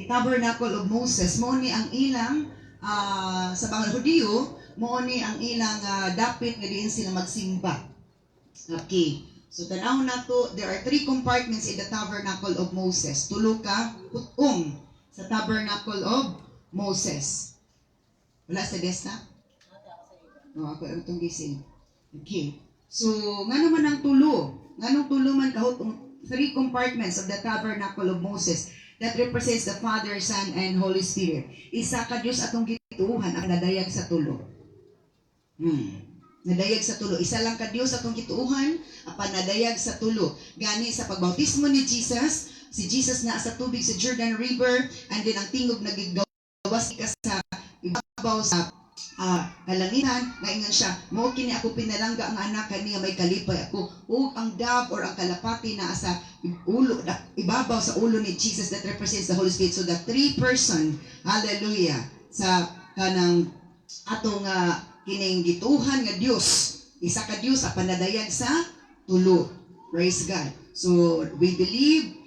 Tabernacle of Moses mo ni ang ilang sa mga Hudiyo mo ni ang ilang dapit nga diin sila magsimba. Okay. So tanaw na to, there are 3 compartments in the Tabernacle of Moses. Tulo ka putong sa Tabernacle of Moses. Wala sa desktop? Ako itong gising. Okay. So, nga naman ang tulo? Nganong tulo man kahot 3 compartments of the Tabernacle of Moses that represents the Father, Son, and Holy Spirit. Isa ka Diyos atong gituuhan ang nadayag sa tulo. Nadayag sa tulo. Isa lang ka Diyos atong gituuhan apan nadayag sa tulo. Gani sa pagbautismo ni Jesus, si Jesus na sa tubig sa Jordan River, and then ang tingog nagigawas ka sa ibabaw sa kalangitan, ngayon siya, mo kini ako pinalangga ang anak kaniya may kalipay ako, o ang dove or ang kalapati na sa ulo, ibabaw sa ulo ni Jesus that represents the Holy Spirit. So the 3 person, hallelujah, sa kanang atong kining gituhan nga Dios, isa ka Dios sa panadayag sa tulo. Praise God. So we believe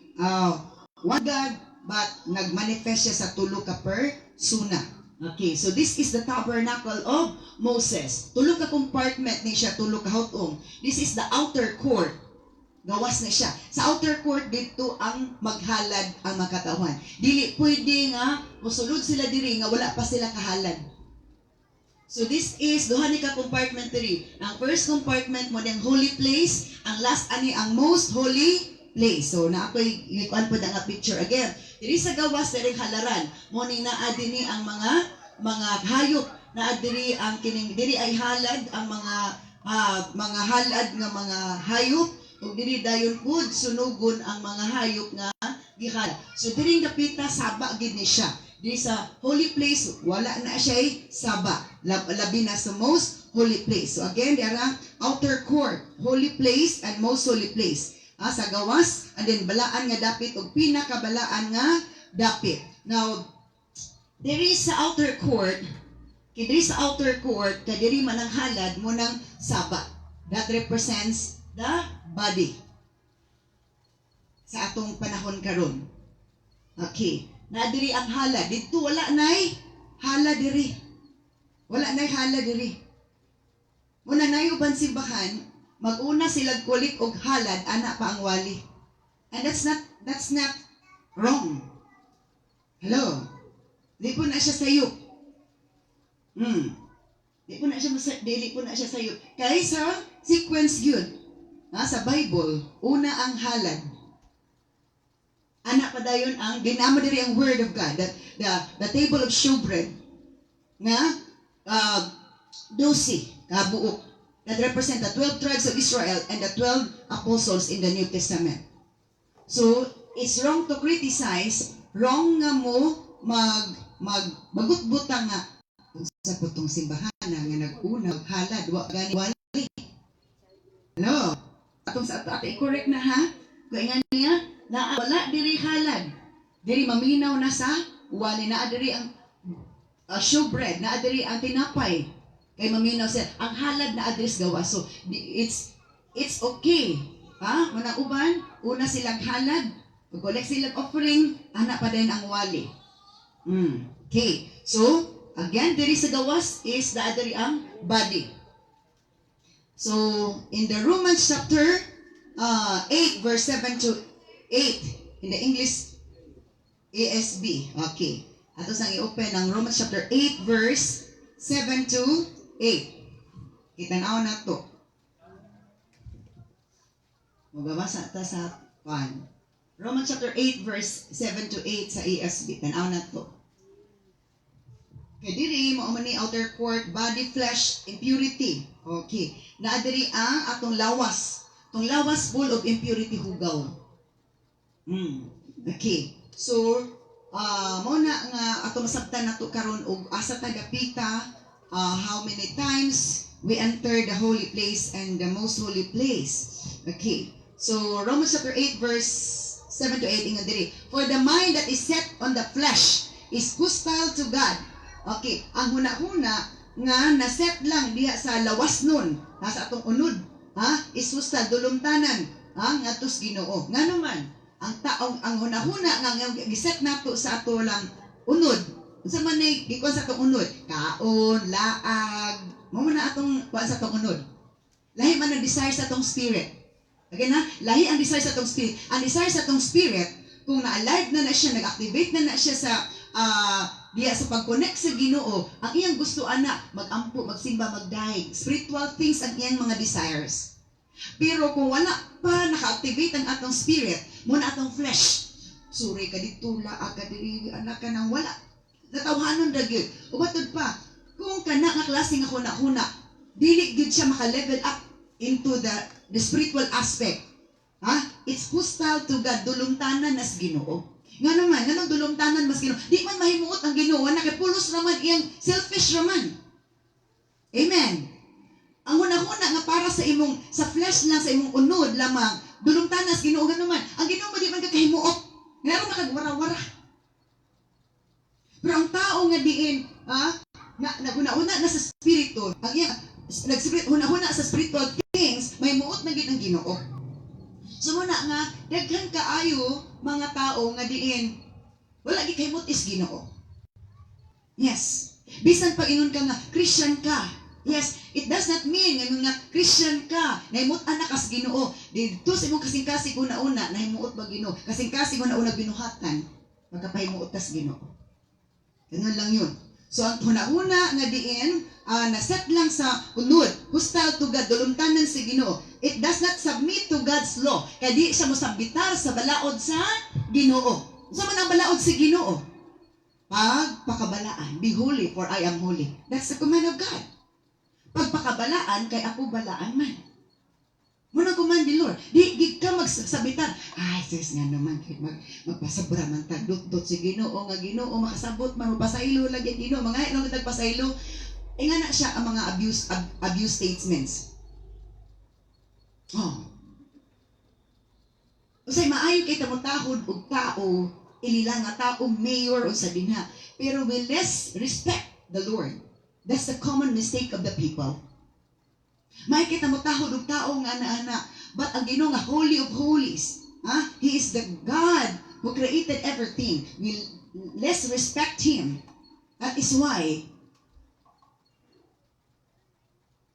one God, but nagmanifest siya sa tulo ka persona. Okay, so this is the Tabernacle of Moses. Tulo ka compartment ni siya, tulo ka hutong. This is the outer court. Gawas na siya. Sa outer court, dito ang maghalad ang makatawan. Dili pwede nga, musulod sila diri nga wala pa sila kahalad. So this is, duha ni ka compartment diri. Ang first compartment mo ng holy place, ang last ani ang most holy place. So na ako'y ikuan po nga picture again. Diri sa gawas diri halaran mo ni naa dinhi ang mga hayop, naa diri ang kining diri ay halad ang mga halad nga mga hayop, ug diri dayon pud sunugon ang mga hayop nga gihalad. So diri kapita saba gid ni siya. Diri sa holy place wala na siya saba. Labi na sa most holy place. So again, dira outer court, holy place and most holy place. Sa gawas, and then balaan nga dapit o pinakabalaan nga dapit. Now, diri sa outer court, kadiri man ang halad mo ng saba. That represents the body. Sa atong panahon karon. Okay. Na diri ang halad. Dito wala nay halad diri. Wala nay halad diri. Muna nay uban simbahan, maguna sila kulik og halad ana pa ang wali. And that's not wrong. Hello. Di po na siya sayop. Di po na siya sayop. Kaya sa sequence yun, sa Bible, una ang halad. Ana pa dayon ang ginamo diri ang word of God, the table of showbread nga 12 kabuok that represent the 12 tribes of Israel and the 12 apostles in the New Testament. So, it's wrong to criticize, wrong nga mo magbutang nga sa putong simbahan nga nag-una halad wa gani wali. Hello. Atong sa ato i-correct na ha. Kaya niya na wala diri halad. Diri maminaw na sa wali na diri ang showbread, na diri ang tinapay. Kay maminaw siya, ang halad na address gawa. So, it's okay. Muna uban, una silang halad, pag-collect silang offering, anak pa din ang wali. Okay. So, again, diri sa gawas is diri ang body. So, in the Romans chapter 8, verse 7 to 8, in the English ASB. Okay. Ato sang i-open ang Romans chapter 8, verse 7 to 8. Itanaw na to. Magabasa ta sa Romans chapter 8 verse 7 to 8 sa ASB. Tanaw na to. Kaya diri mo ni outer court, body, flesh, impurity. Okay. Na diri ang atong lawas. Tong lawas full of impurity hugaw. Okay. So, mo na nga atong masabtan nato karon og asa ta dapita. How many times we enter the holy place and the most holy place. Okay. So, Romans chapter 8 verse 7 to 8 ingon diri. For the mind that is set on the flesh is hostile to God. Okay. Ang huna-huna nga naset lang diha sa lawas nun, nasa atong unod, is hostile dulumtanan, ngadtos Ginoo. Ngano man ang taong ang hunahuna nga giset nato sa ato lang unod. Unsa man nay gikuan sa atong unod? Kaon, laag, mao na atong kuan sa atong unod. Lahi man ang desire sa atong spirit. Again na, lahi ang desire sa atong spirit. Ang desire sa atong spirit, kung na-alive na siya, nag-activate na siya sa diya sa pag-connect sa Ginoo, ang iyang gusto ana magampo, magsimba, magdaig. Spiritual things ang iyang mga desires. Pero kung wala pa naka-activate ang atong spirit, muna atong flesh. Suri ka dito, laag ka diri, anak ka nang wala. Natawhanon ra gyud. Ubatod pa, kung kana nga klase nga kuna-kuna, dili gyud siya maka-level up into the spiritual aspect. It's hostile to God, dulumtanan as Ginoo. Nga naman, ganong dulumtanan mas Ginoo. Di man mahimuot ang Ginoo, nakipulos raman iyang selfish raman. Amen. Ang una-una nga para sa imong, sa flesh lang, sa imong unod lamang, dulumtanan as Ginoo, nga naman. Ang Ginoo mo di man kakahimuot. Nga naman makagwara-wara. Pero ang tao nga diin, naguna-una na sa spirito, ang iyang, una-una sa spiritual things, may muot na gid ang Ginoo. So muna nga, daghan kaayo mga tao nga diin, wala gi kahimot is Ginoo. Yes. Bisan pag ingon ka nga, Christian ka. Yes, it does not mean nga Christian ka, nahimot anak as Ginoo. Dito sa imong kasing-kasing una-una, nahimuot ba Ginoo? Kasing-kasing una-una binuhatan, magkapahimuot tas Ginoo. Ganun lang yun. So ang una-una nga diin, naset lang sa unod, hostile to God, dulumtanan si Ginoo. It does not submit to God's law. Kaya di siya mosabitar sa balaod sa Ginoo. Sa man ang balaod si Ginoo? Pagpakabalaan. Be holy, for I am holy. That's the command of God. Pagpakabalaan, kay ako balaan man. Muna command ni Lord. Di ka magsabitan. Ay, sis nga naman. Magpasabra man tagdot si Ginoo. Nga Ginoo, makasabot man. Magpasaylo lagi Ginoo. Mga inong nagpasaylo. Nga na siya ang mga abuse statements. Usay maayo kay tamutahod og tao, inilang nga tao, mayor o sa dinha. Pero we less respect the Lord. That's the common mistake of the people. May kita mo tahod og tao nga ana-ana, but ang Ginoo nga holy of holies, He is the God who created everything. We less respect Him. That is why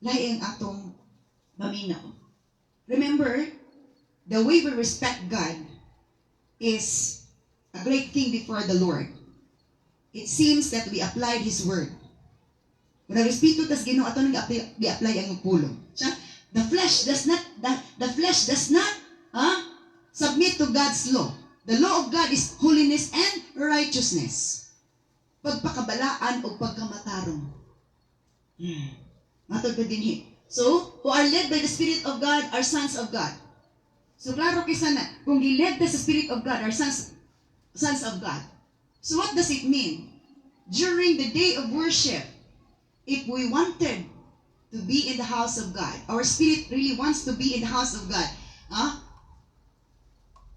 laing atong maminaw. Remember, the way we respect God is a great thing before the Lord. It seems that we applied His word. Kung respeto tas Ginoo ato nang gi-apply ang pulong. The flesh does not submit to God's law. The law of God is holiness and righteousness. Pagpakabalaan o pagkamatarong. Matod pa din. So, who are led by the Spirit of God are sons of God. So, klaro kisa na, kung giled sa Spirit of God are sons of God. So, what does it mean? During the day of worship, if we wanted to be in the house of God, our spirit really wants to be in the house of God,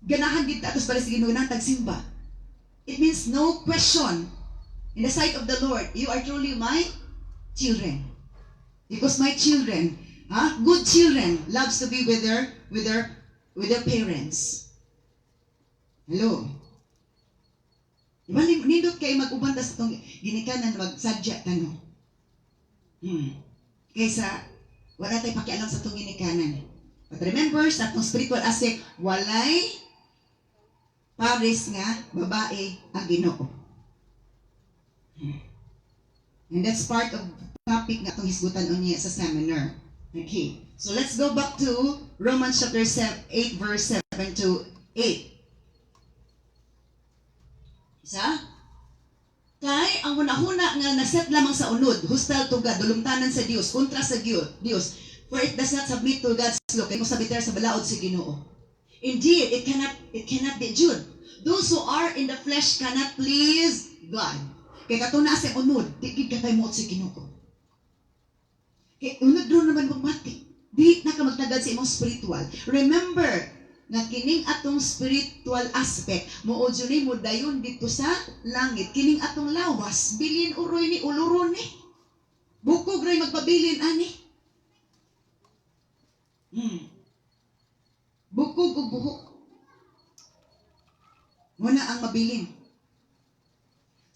ganahan dito atos para sa Ginoo nang tagsimba. It means no question in the sight of the Lord, you are truly my children. Because my children, good children, loves to be with their parents. Hello. Diba, nindot kayo mag-uban tas itong ginikanan, magsadya tanong. Kaysa, wala tayo pakialam sa itong ginikanan. But remember, sa itong spiritual aspect, walay pares nga, babae ang Ginoo. And that's part of topic nga itong hisgutan unya sa seminar. Okay. So let's go back to Romans chapter 8 verse 7 to 8. Isa? Kay ang hunahuna nga naset lamang sa unod, hostile to God, dulumtanan sa Dios, kontra sa Dios. For it does not submit to God's law, kay mosabitar sa balaod si Ginoo. Indeed, it cannot be Jude. Those who are in the flesh cannot please God. Kay katuna sa unod, di gid kay moot si Ginoo. Kay unod ron naman magmati. Di na ka magtagad sa imong spiritual. Remember, nga kining atong spiritual aspect, muod yun mo dayon dito sa langit. Kining atong lawas, bilin uroy ni uluron ni. Bukog ray magpabilin ani. Bukog o buhok. Muna ang mabilin.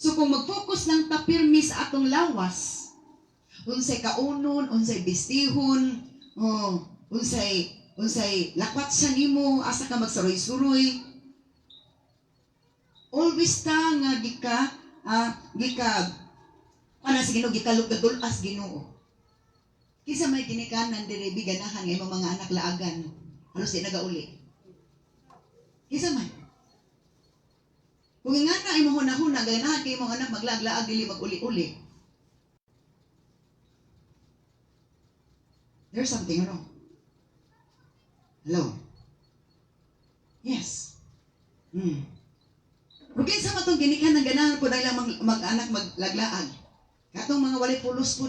So kung mag-focus lang ta pirmi sa atong lawas, unsay kaunon, unsay bestihon, unsay lakwat sa nimo, asa ka magsuroy-suroy, always ta nga gika para sa Ginoo gikalugad-as Ginoo. Kisa may ginikanan diri biganahan nga imong mga anak laagan, halos di nagauli. Kisa may kung nga na imong hunahuna ganahan kay imong anak maglaag-laag dili maguli-uli. There's something wrong. Hello? Yes. Okay, sa matong ginikan ng ganahan po na ilang mag-anak maglaglaag. Katong mga walay pulos po.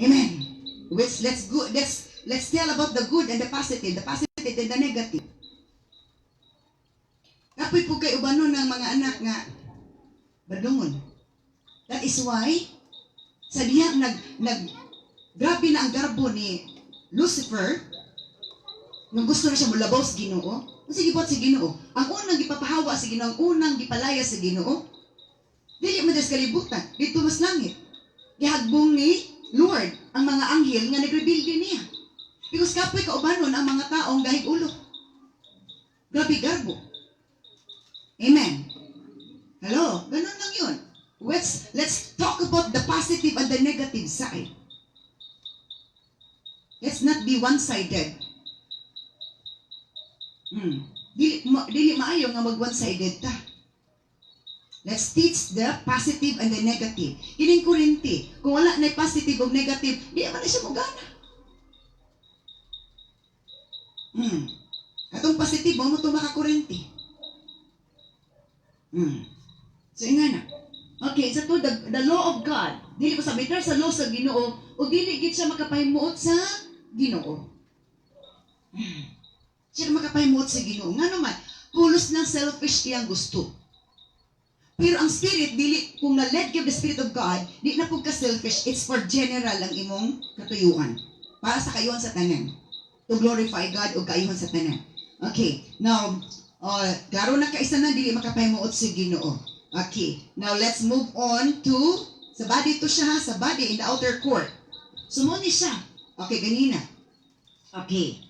Amen. Let's tell about the good and the positive and the negative. Kapoy po kay ubanon ng mga anak nga badungon. That is why sa diha grabe na ang garbo ni Lucifer nung gusto na siya mulabaw sa Ginoo. Sige po sa Ginoo. Ang unang gipapahawa sa Ginoo, ang unang gipalaya sa Ginoo, dili man des kalibutan, dito mas langit. Gihagbong ni Lord ang mga anghel nga nagrebuild niya. Because kapoy kaubanon ang mga taong gahig ulo. Grabe garbo. Amen. Hello, ganun lang yun. Let's talk about the positive and the negative side. Let's not be one-sided. Dili maayo nga mag one-sided ta. Let's teach the positive and the negative. Kining Korinti, kung wala na positive o negative, di man na siya mogana. Atong positive mo itong maka-Korinti. So nga na. Okay, sa to the law of God. Dili ko sabihin sa law sa Ginoo o dili gid siya makapahimuot sa Ginoo. Siya makapahimuot sa Ginoo. Nga naman, pulos ng selfish iyang gusto. Pero ang spirit, dili, kung na-led give the spirit of God, di na po ka-selfish, it's for general ang imong katuyuan. Para sa kayuhan sa tanan. To glorify God o kayuhan sa tanan. Okay, now, klaro na kaisa na, dili makapahimuot sa Ginoo. Okay, now let's move on to, sa body to siya, sa body in the outer court. Sumuni siya. Okay, ganina. Okay.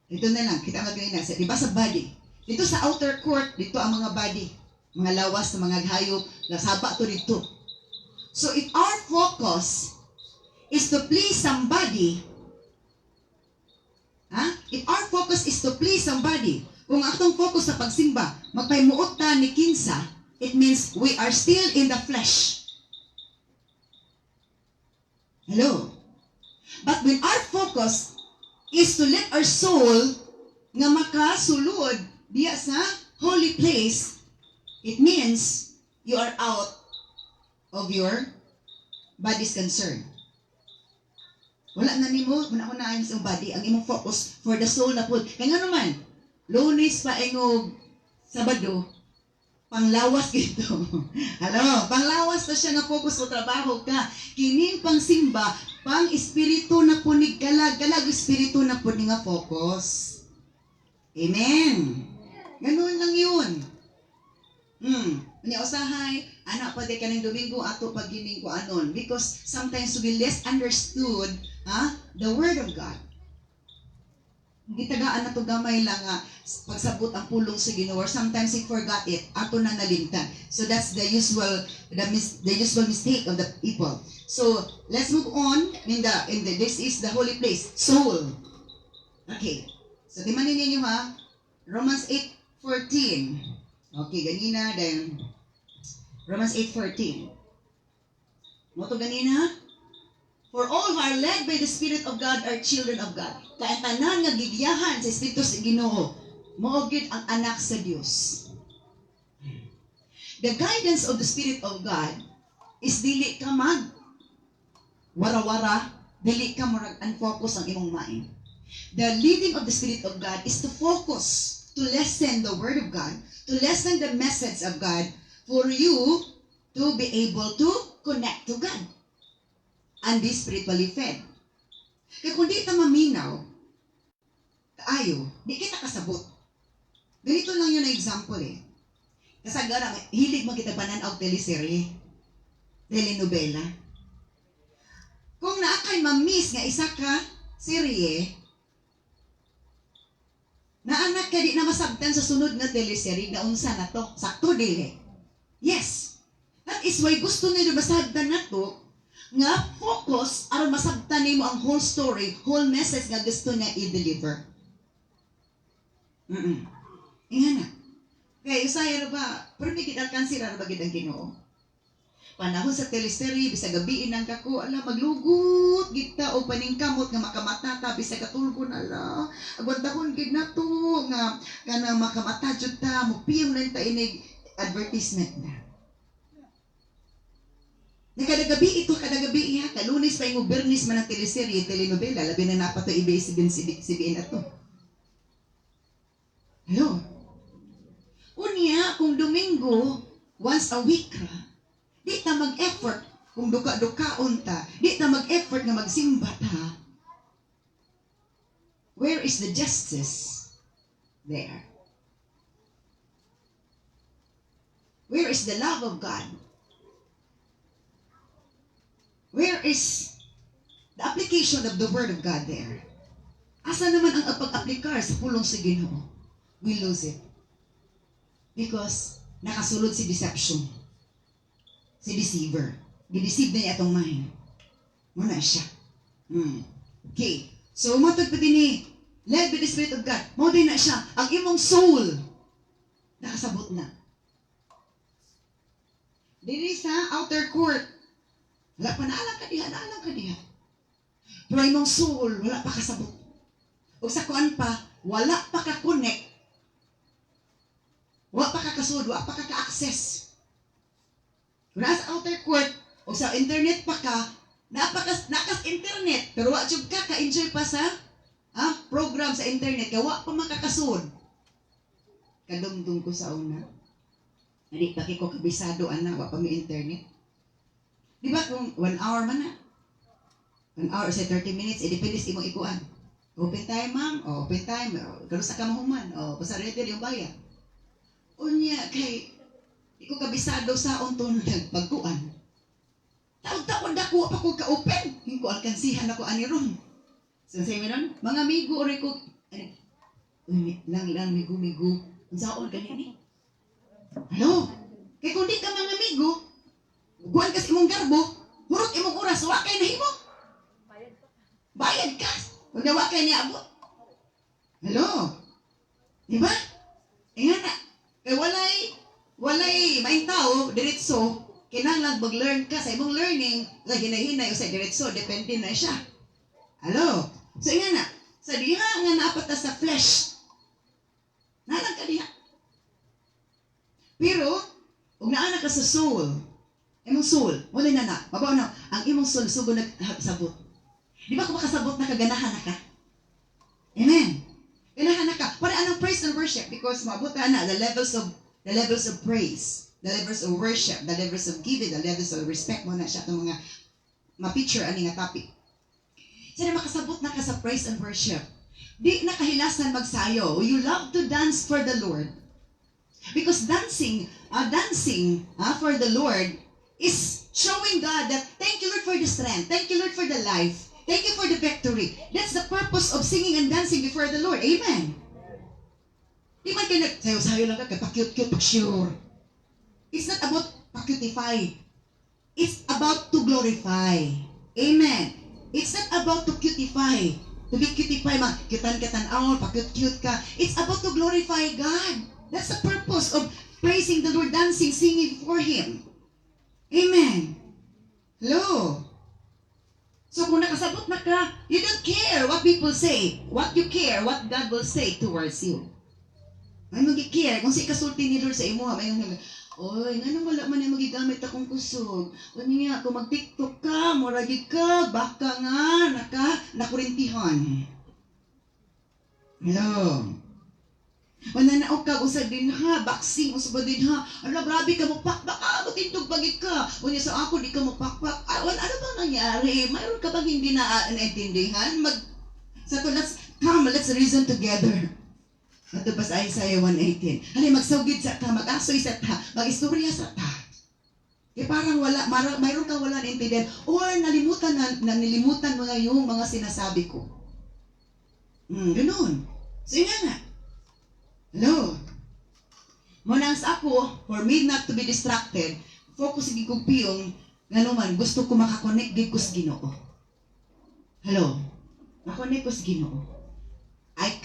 Ito na lang, kita ganina. Diba sa body? Dito sa outer court, dito ang mga body. Mga lawas, mga hayop, lasaba to dito. So if our focus is to please somebody, if our focus is to please somebody, kung atong focus sa pagsimba, magpahimuot ta ni kinsa, it means we are still in the flesh. Hello? But when our focus is to let our soul nga makasulod diya sa holy place, it means you are out of your body's concern. Wala na nimo, muna ayon sa body, ang imong focus for the soul na po. Kaya nga naman, Lunes pa engog Sabado, panglawas gito. Panglawas na siya nga focus mo trabaho ka. Kining pang simba, pang espiritu na punig kalag espiritu na punig nga focus. Amen. Ganun lang yun. Kanya usahay, anak pa di ka ng Domingo ato paggining ko anon. Because sometimes we less understood the Word of God. Gitagaan na to gamay lang pagsabot ang pulong sa Ginoo. Sometimes we forgot it. Ato na nalimtan. So that's the usual mistake of the people. So let's move on. This is the holy place, soul. Okay. So timanin ninyo Romans 8:14. Okay, ganina then Romans 8:14. Mo to ganina? For all who are led by the Spirit of God are children of God. Kaya tanan nga gigiyahan sa Espiritu sa Ginoo, mao gid ang anak sa Dios. The guidance of the Spirit of God is dili ka mag wara-wara, dili ka murag unfocus ang imong mind. The leading of the Spirit of God is to focus, to listen the Word of God, to listen the message of God for you to be able to connect to God and be spiritually fed. Kaya kung di ta maminaw, kaayo, di kita kasabot. Ganito lang yun na example eh. Kasagara, hilig mo kita pananaw teleserye, telenovela. Kung naakay ma-miss nga isa ka serye, naanak ka di na masabtan sa sunod nga teleserye na unsa na to, sakto dili. Yes. That is why gusto nila masabtan na to, nga focus aron masabtan nimo ang whole story, whole message nga gusto niya i-deliver. Ingana. Kaya usaya ba, pero may kinalkansi na ba ang Ginoo? Panahon sa teleserye, bisa gabiin ang kako, ala, maglugot, gita, o paningkamot nga makamatata, bisa katulgon, ala, agwantahon, gid na to, nga makamata, jud ta, mupiyong lang ta inig advertisement na. Kadagabi ito, kadagabi ha, kalunis pa yung bernis man ng teleserye, telenovela, labi na napato CBN ato. Hello? Unya, kung Domingo, once a week ra, di ta mag-effort, kung duka-dukaon ta, di ta mag-effort na magsimba ta. Where is the justice? There. Where is the love of God? Where is the application of the Word of God there? Asa naman ang pag-aplikar sa pulong sa Ginoo? We lose it. Because nakasulod si deception. Si deceiver. Gideceive na niya itong mind. Muna siya. Okay. So, matod pa din eh. Led by the Spirit of God. Mo din na siya. Ang imong soul. Nakasabot na. Dili sa outer court. Wala pa naalang ka diha. Pero imong soul, wala pa kasabot. O sa kuan pa, wala pa ka-connect. Wala pa ka-kasud, wala pa ka-access. Kung nasa outer court, o sa internet pa ka, nakas internet, pero wala jud ka, ka-enjoy pa sa program sa internet, kaya wala pa makakasud. Kadumdum ko sa una. Hindi pa ko kabisado, wala pa may internet. Di ba kung 1 hour man na? 1 hour sa 30 minutes, depende sa imong ikuan. Open time, ma'am. Open time. Karusa ka mahuman. Pasarete yung bayan. Unya, kay, di ko kabisado sa unton pagkuan. Taon-taon dako pa ko ka-open. Hindi ko alkansihan ako ani ron. So, say mo nun, mga amigo, ori ko, lang, migo. Ang saon ka nini? Hello? Kaya kung di ka mga amigo, buwan ka sa imong garbo, hurot imong oras, wakay na himo. Bayad ka. Kung nawakay niya abot. Hello? Diba? Nga na. Kaya walay maing tao, diretso, kinahanglan mag-learn ka sa imong learning, sa hinay-hinay o sa diretso, depende na siya. Hello? So nga na, sa diha nga naapat na sa flesh, nalang ka diha. Pero, kung naana ka sa soul, imong soul, wala na, mabaw na, ang imong soul, sugo nagsabot. Di ba kung makasabot na kaganahan na ka? Amen. Ganahan na ka. Para anong praise and worship? Because maabot na the levels of praise, the levels of worship, the levels of giving, the levels of respect mo na siya itong mga ma-picture ani nga topic. Sana makasabot na ka sa praise and worship. Di na kahilasan magsayo. You love to dance for the Lord. Because dancing for the Lord is showing God that thank you Lord for the strength, thank you Lord for the life, thank you for the victory. That's the purpose of singing and dancing before the Lord. Amen. Di man kayo sayo-sayo lang ka, pa-cute-cute, pa-sure. It's not about pa-cutify. It's about to glorify. Amen. It's not about to cutify. To be cutify, kitan-kitan, pa-cute-cute ka. It's about to glorify God. That's the purpose of praising the Lord, dancing, singing for Him. Amen. Hello. So kung nakasabot na ka, you don't care what people say. What you care, what God will say towards you. May mag-care. Kung si kasulti ni Lord sa imo, may oy, nga nang wala man yung magigamit akong kusog. O niya, kung mag-tiktok ka, moragig ka, baka nga, nakurintihan. Hello. Wala na o ka, usag din ha, boxing, usag din ha. Ala, grabe ka mo, pakpak, matintog bagit ka. O niya, sa ako, di ka mo pakpak. Ano bang nangyari? Mayroon ka bang hindi na naintindihan? Let's reason together. Ato pa sa Isaiah 1:18. Hali magsawgid sa ta, mag-asoy sa ta, mag-istorya sa ta. Kaya parang mayroon kang wala naintindihan or nalilimutan mo na yung mga sinasabi ko. Ganun. So yun nga. Hello. Munang sa ako, for me not to be distracted, focus gid ko piyong nganuman gusto ko makakonect gid ko sa Ginoo. Hello. Makakonect ko sa Ginoo. I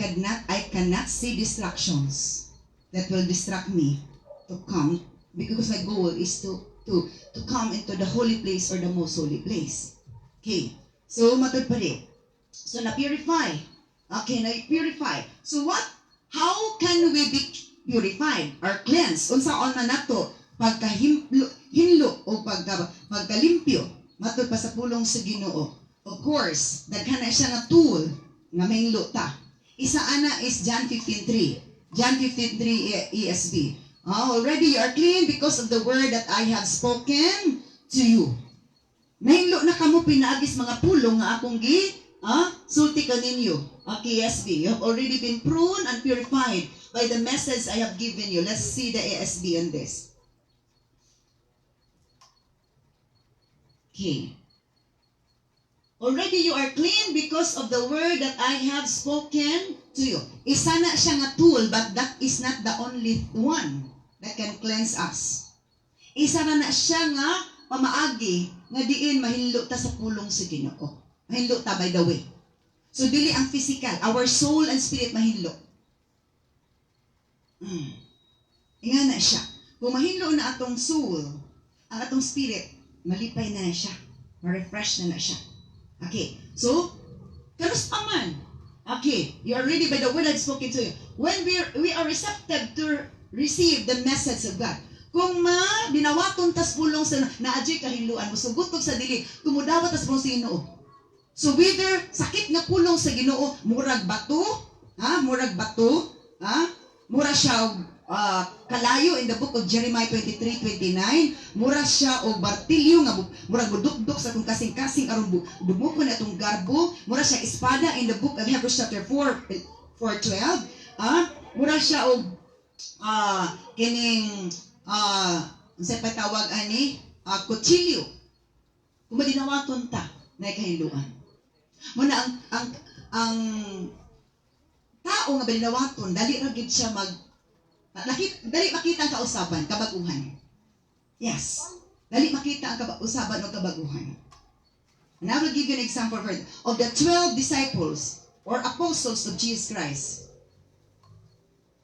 cannot see distractions that will distract me to come because my goal is to come into the holy place or the most holy place. Okay. So matod pa rin. So na-purify. Okay, na-purify. So how can we be purified or cleansed? Unsaon na nato pagkahinlo o pagkalimpyo matod pa sa pulong sa Ginoo. Of course, daghan na siya nga tool nga mahinlo ta. Isa ana is John 15:3. John 15:3 ESV. Already you are clean because of the word that I have spoken to you. Mahinlo na kamo pinaagis mga pulong nga akong sulti kaninyo. Okay, ESV. You have already been pruned and purified by the message I have given you. Let's see the ESV on this. Okay. Already you are clean because of the word that I have spoken to you. Isa na siya nga tool, but that is not the only one that can cleanse us. Isa na siya nga pamaagi nga diin mahinlo ta sa pulong sa Ginoo. Mahinlo ta by the way. So dili ang physical, our soul and spirit mahinlo. Inga na siya. Kung mahinlo na atong soul, ang atong spirit, malipay na siya. Ma-refresh na siya. Okay, so, kamusta man? Okay, you are ready by the word I've spoken to you. When we are receptive to receive the message of God. Kung binawaton tas pulong sa naadjay kahinluan, musugutog sa dili, tumudawat tas pulong sa Ginoo. So whether sakit nga pulong sa Ginoo, murag bato, mura siya kalayo in the book of Jeremiah 23:29, mura siya og martilyo nga murag budukdok sa atong kasing-kasing aron dumukon atong garbo, mura siya espada in the book of Hebrews chapter 4:12, mura siya og kining unsay patawag ani kutsilyo. Kung madinawaton ta na kahinluan. Muna ang tao nga madinawaton dali ra gid siya dali makita ang kausaban, kabaguhan. Yes. Dali makita ang kausaban o kabaguhan. And I will give you an example of the 12 disciples or apostles of Jesus Christ.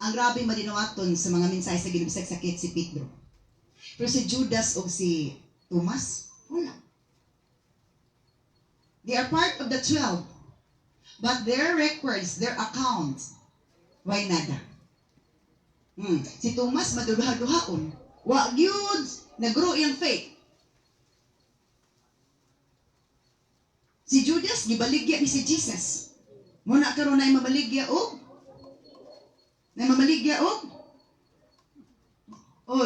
Ang grabe madinawaton sa mga mensahe sa ginubsag sakit si Pedro. Pero si Judas o si Thomas, wala. They are part of the 12. But their records, their accounts, why nada? Si Thomas maduluha-duhaon. Wa gyud naggrow iyang faith. Si Judas gibaligya ni si Jesus. Muna karon na mamaligya og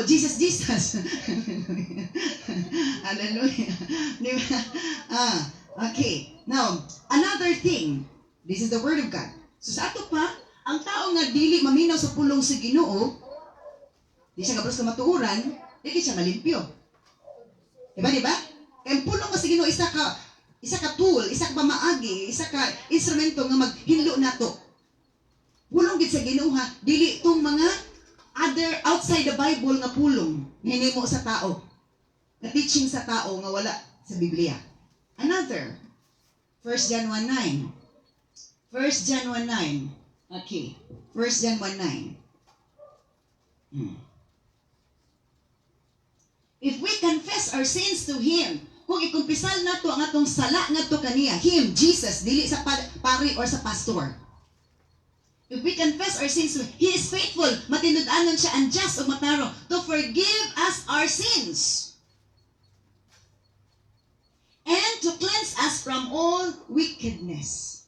Jesus. Hallelujah. Okay. Now, another thing. This is the word of God. So sa ato pa, ang tao nga dili maminaw sa pulong sa Ginoo, di siya kabros ka matuuran, di siya malimpyo. Diba? Kaya ang pulong nga sa Ginoo, isa ka tool, isa ka pamaagi, isa ka instrumento nga maghinlo nato. Pulong gid sa Ginoo ha, dili tong mga other outside the Bible nga pulong hinimo sa tao. Na teaching sa tao nga wala sa Biblia. Another, 1 John 1:9. 1 John 1:9. Okay. 1 John 1:9. If we confess our sins to Him, kung ikumpisal nato ang atong sala ngadto kaniya, Him, Jesus, dili sa pari or sa pastor. If we confess our sins to Him, He is faithful, matinud-anon siya and just o mataro to forgive us our sins and to cleanse us from all wickedness.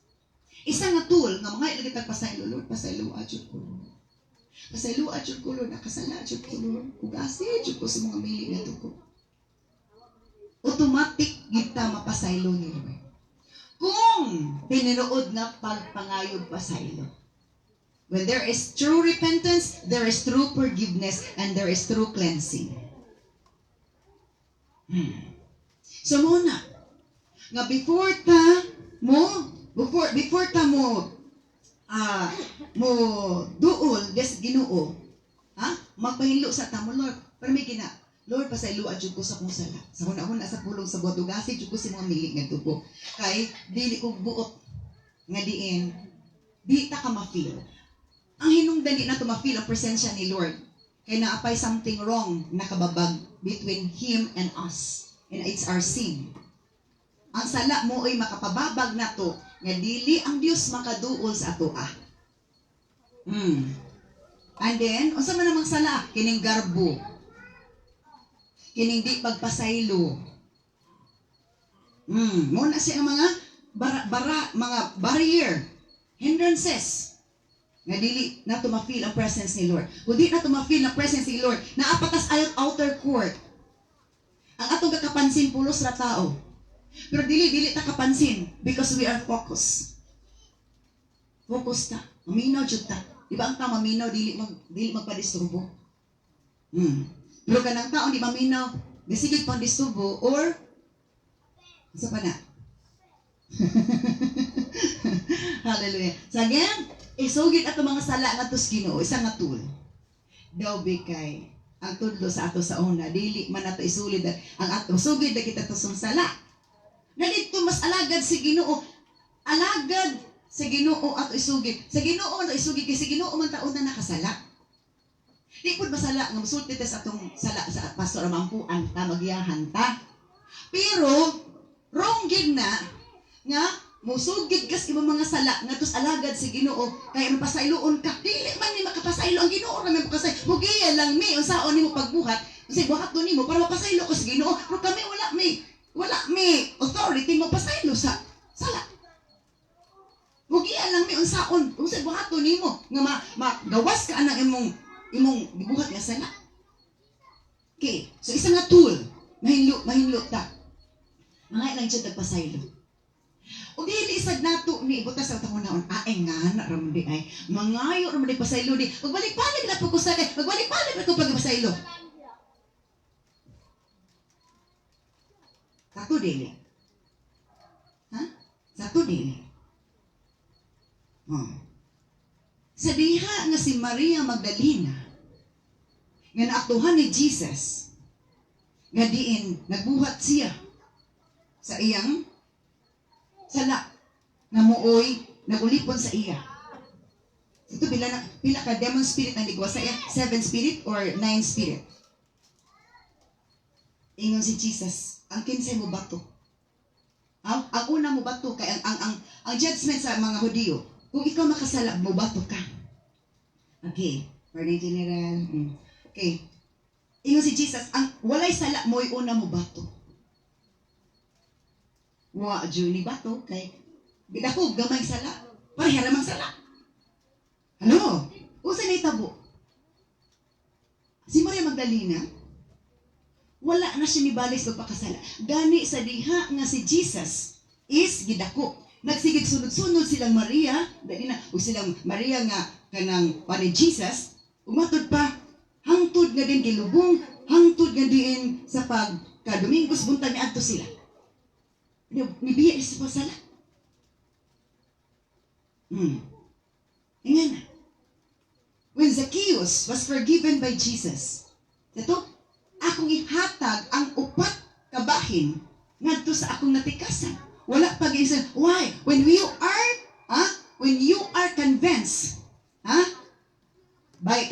Isa nga tool nga mga ilagay tag pasaylo, Lord, pasaylo adjud ko. Pasaylo adjud ko, Lord, nakasala adjud ko, Lord. Ugasi adjud ko sa mga mili nga ko. Automatic gid ta mapasaylo ni Lord. Kung pininood nga pagpangayog pasaylo. When there is true repentance, there is true forgiveness, and there is true cleansing. So muna, nga before ta mo mo duol des Ginoo, magpahinlo sa tamo, Lord, pero may gina, Lord, pasayloan jud ko sa kong sala. Sa hunahuna sa pulong sa buhat ugasi jud ko si mga mili nga dugo. Kay dili ko buot nga diin di ta ka ma-feel. Ang hinungdani na to ma-feel ang presensya ni Lord. Kay naapay something wrong nakababag between Him and us. And it's our sin. Ang sala mo ay makapababag na to nga dili ang Dios makaduol sa ato. And then, unsa man namang sala? Kining garbo. Kining di pagpasaylo. Muna siya ang mga mga barrier, hindrances, nga dili na ma-feel ang presence ni Lord. Kung di na ma-feel ang presence ni Lord, naapatas ayot outer court. Ang atong kakapansin pulos ra tao. Pero dili ta kapansin because we are focused. Focus ta. Maminaw jud ta. Di ba ang tao maminaw dili magpadisturbo? Pero kanang tao di maminaw, bisigig pang disturbo or sa pa na. Hallelujah. So again, isugid ato mga sala nga tos Ginoo, isa nga tool. Daw kay ang tudlo sa ato sa una, dili man ato isulid ang ato sugid na kita tos sala. Dito mas alagad si Ginoo. Alagad sa Ginoo ato isugid. Sa Ginoo ato isugid kasi Ginoo man taon na nakasala. Di pud masala nga musulti sa atong sala sa pastor amampuan ta magiyahan ta. Pero wrong gid na nga musugid kas imong mga sala nga tus alagad si Ginoo kay mapasayloon ka. Dili man ni makapasaylo ang Ginoo ra man kasay. Mugiya lang mi unsaon nimo pagbuhat. Kasi buhat do nimo para mapasaylo ko sa Ginoo. Pero kami wala may authority magpasaylo sa sala. Mugiya lang mi unsaon unsa buhat do nimo nga magawas ka anang imong gibuhat nga sala. Okay, so isa nga tool mahinlo ta. Mga lang siya nagpasaylo. O dili isag nato ni butas sa tangunaon, ay nga na ramdi ay mangayo ramdi pasaylo di. Magbalik-balik na po ko sa kay, magbalik-balik na ko pagpasaylo. Satu dili. Satu dili. Sa diha nga si Maria Magdalena nga naaktuhan ni Jesus nga diin nagbuhat siya sa iyang sala nga muoy nagulipon sa iya. Ito pila ka demon spirit ang ligwa sa iya? 7 spirit or 9 spirit? Ingon si Jesus, ang kinsay mo bato. Ang una mo bato kay ang judgment sa mga Hudyo. Kung ikaw makasala, mo bato ka. Okay, Pardon General. Okay. Ingon si Jesus, ang walay sala mo'y una mo bato. Wa ni bato kay bidakog gamay sala. Pareha ramang sala. Ano? Usa na itabo. Si Maria Magdalena, wala na siya nibalis magpakasala. Gani sa diha nga si Jesus is gidako. Nagsigig sunod-sunod silang Maria, dali na, o silang Maria nga kanang pa ni Jesus, umatod pa, hangtod nga din gilubong, hangtod nga din sa pagka-Domingos buntag ni adto sila. Nibiya sa pasala. Ingana. When Zacchaeus was forgiven by Jesus, ito, akong ihatag ang upat kabahin ngadto sa akong natikasan. Wala pag-iisip. Why? When you are convinced,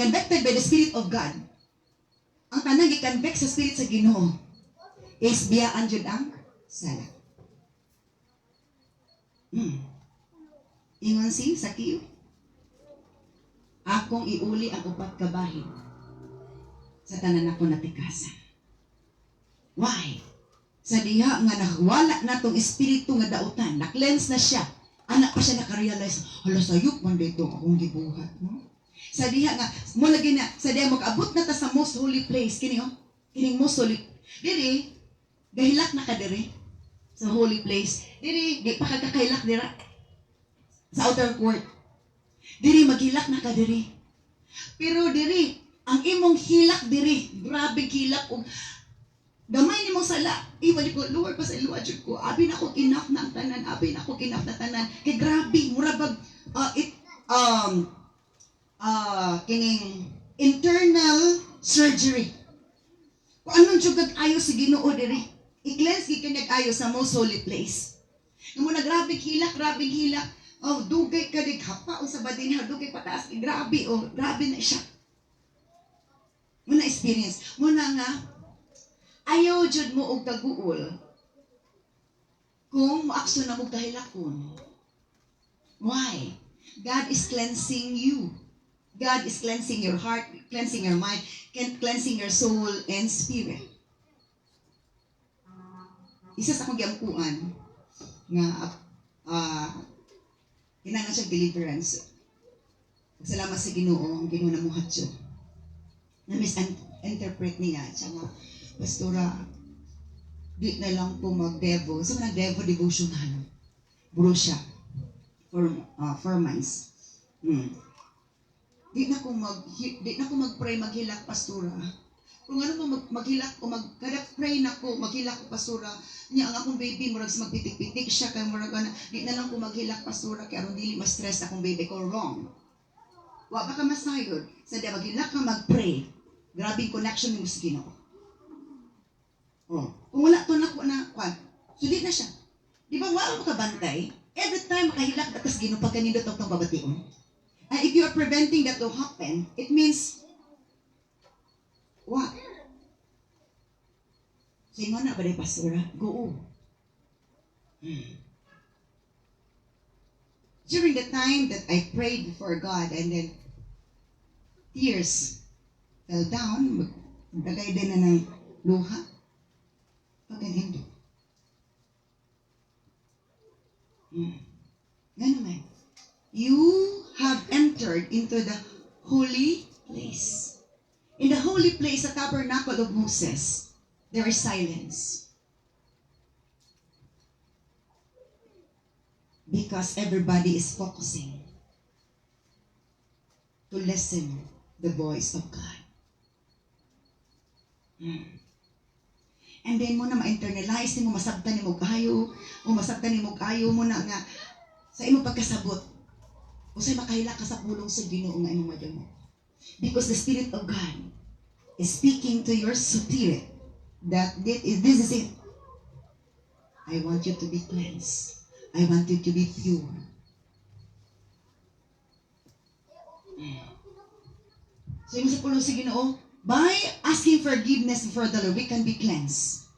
convicted by the Spirit of God, ang tanang i-convict sa Spirit sa Ginoo is biyaan jud ang sala. Ingon si Zacchaeus, akong iuli ang upat kabahin sa tanan ako natikasan. Why? Sa diha nga nawala na tong espiritu nga dautan, na-cleanse na siya. Anak pa siya nakarealize, hala sayop man dito akong gibuhat. No? Sa diha nga, mula gina, sa diha mag-abot na ta sa most holy place. Kining most holy. Diri, gahilak na ka diri sa holy place. Diri, di pa kagkakailak dira sa outer court. Diri maghilak na ka diri. Pero diri, ang imong hilak diri, grabe hilak og gamay nimo sala. Ibalik ko, Lord, pa sa iluwa jud ko. Abi na ko enough na ang tanan, abi na ko enough na tanan. Kay grabe, mura bag kining internal surgery. Kung anong jugag ayo si Ginoo diri. I-cleanse gikanag ayo sa most holy place. Nga mo na grabe hilak. Oh, dugay ka dig hapa o sa badin ha, dugay pataas. Grabe na siya. Muna experience. Muna nga, ayaw jud mo og taguol kung maaksyon na mo kahilakon. Why? God is cleansing you. God is cleansing your heart, cleansing your mind, cleansing your soul and spirit. Isa sa akong giampuan nga kinahanglan siya deliverance. Salamat sa Ginoo, ang Ginoo namuhat siya. Na-misinterpret niya siya nga, Pastora, di na lang po mag-devo. So, nag-devo devotional. Buro siya. For 4 months. Di na ko mag-pray, maghilak, Pastora. Kung ano mo maghilak o kada pray na ko, maghilak ko, Pastora. Niya ang akong baby, murag magpitik-pitik siya, kaya murag na, di na lang ko maghilak, Pastora, kaya aron dili ma-stress akong baby ko. Wrong. Wa ba ka masayod? Sa di maghilak ka, mag-pray. Grabing connection mo sa Ginoo. Kung wala to na kwan, suli na siya. Di ba, wala mo kabantay? Every time makahilak, datas Ginoo, pag kanindot ang babation. And if you are preventing that to happen, it means, what? Say mo na ba rin, Pastora? Go. During the time that I prayed before God and then tears fell down, magdagay din na ng luha, pagkanindo. Ganun. You have entered into the holy place. In the holy place, the tabernacle of Moses, there is silence. Because everybody is focusing to listen the voice of God. And then mo na ma-internalize mo, masabtan ni mo kayo, o masabtan ni mo kayo mo na nga sa imong pagkasabot. O sa'y makahila ka sa pulong sa Ginoo nga imong madamo. Because the Spirit of God is speaking to your spirit that this is it. I want you to be cleansed. I want you to be pure. So yung sa pulong sa Ginoo, by asking forgiveness before the Lord, we can be cleansed.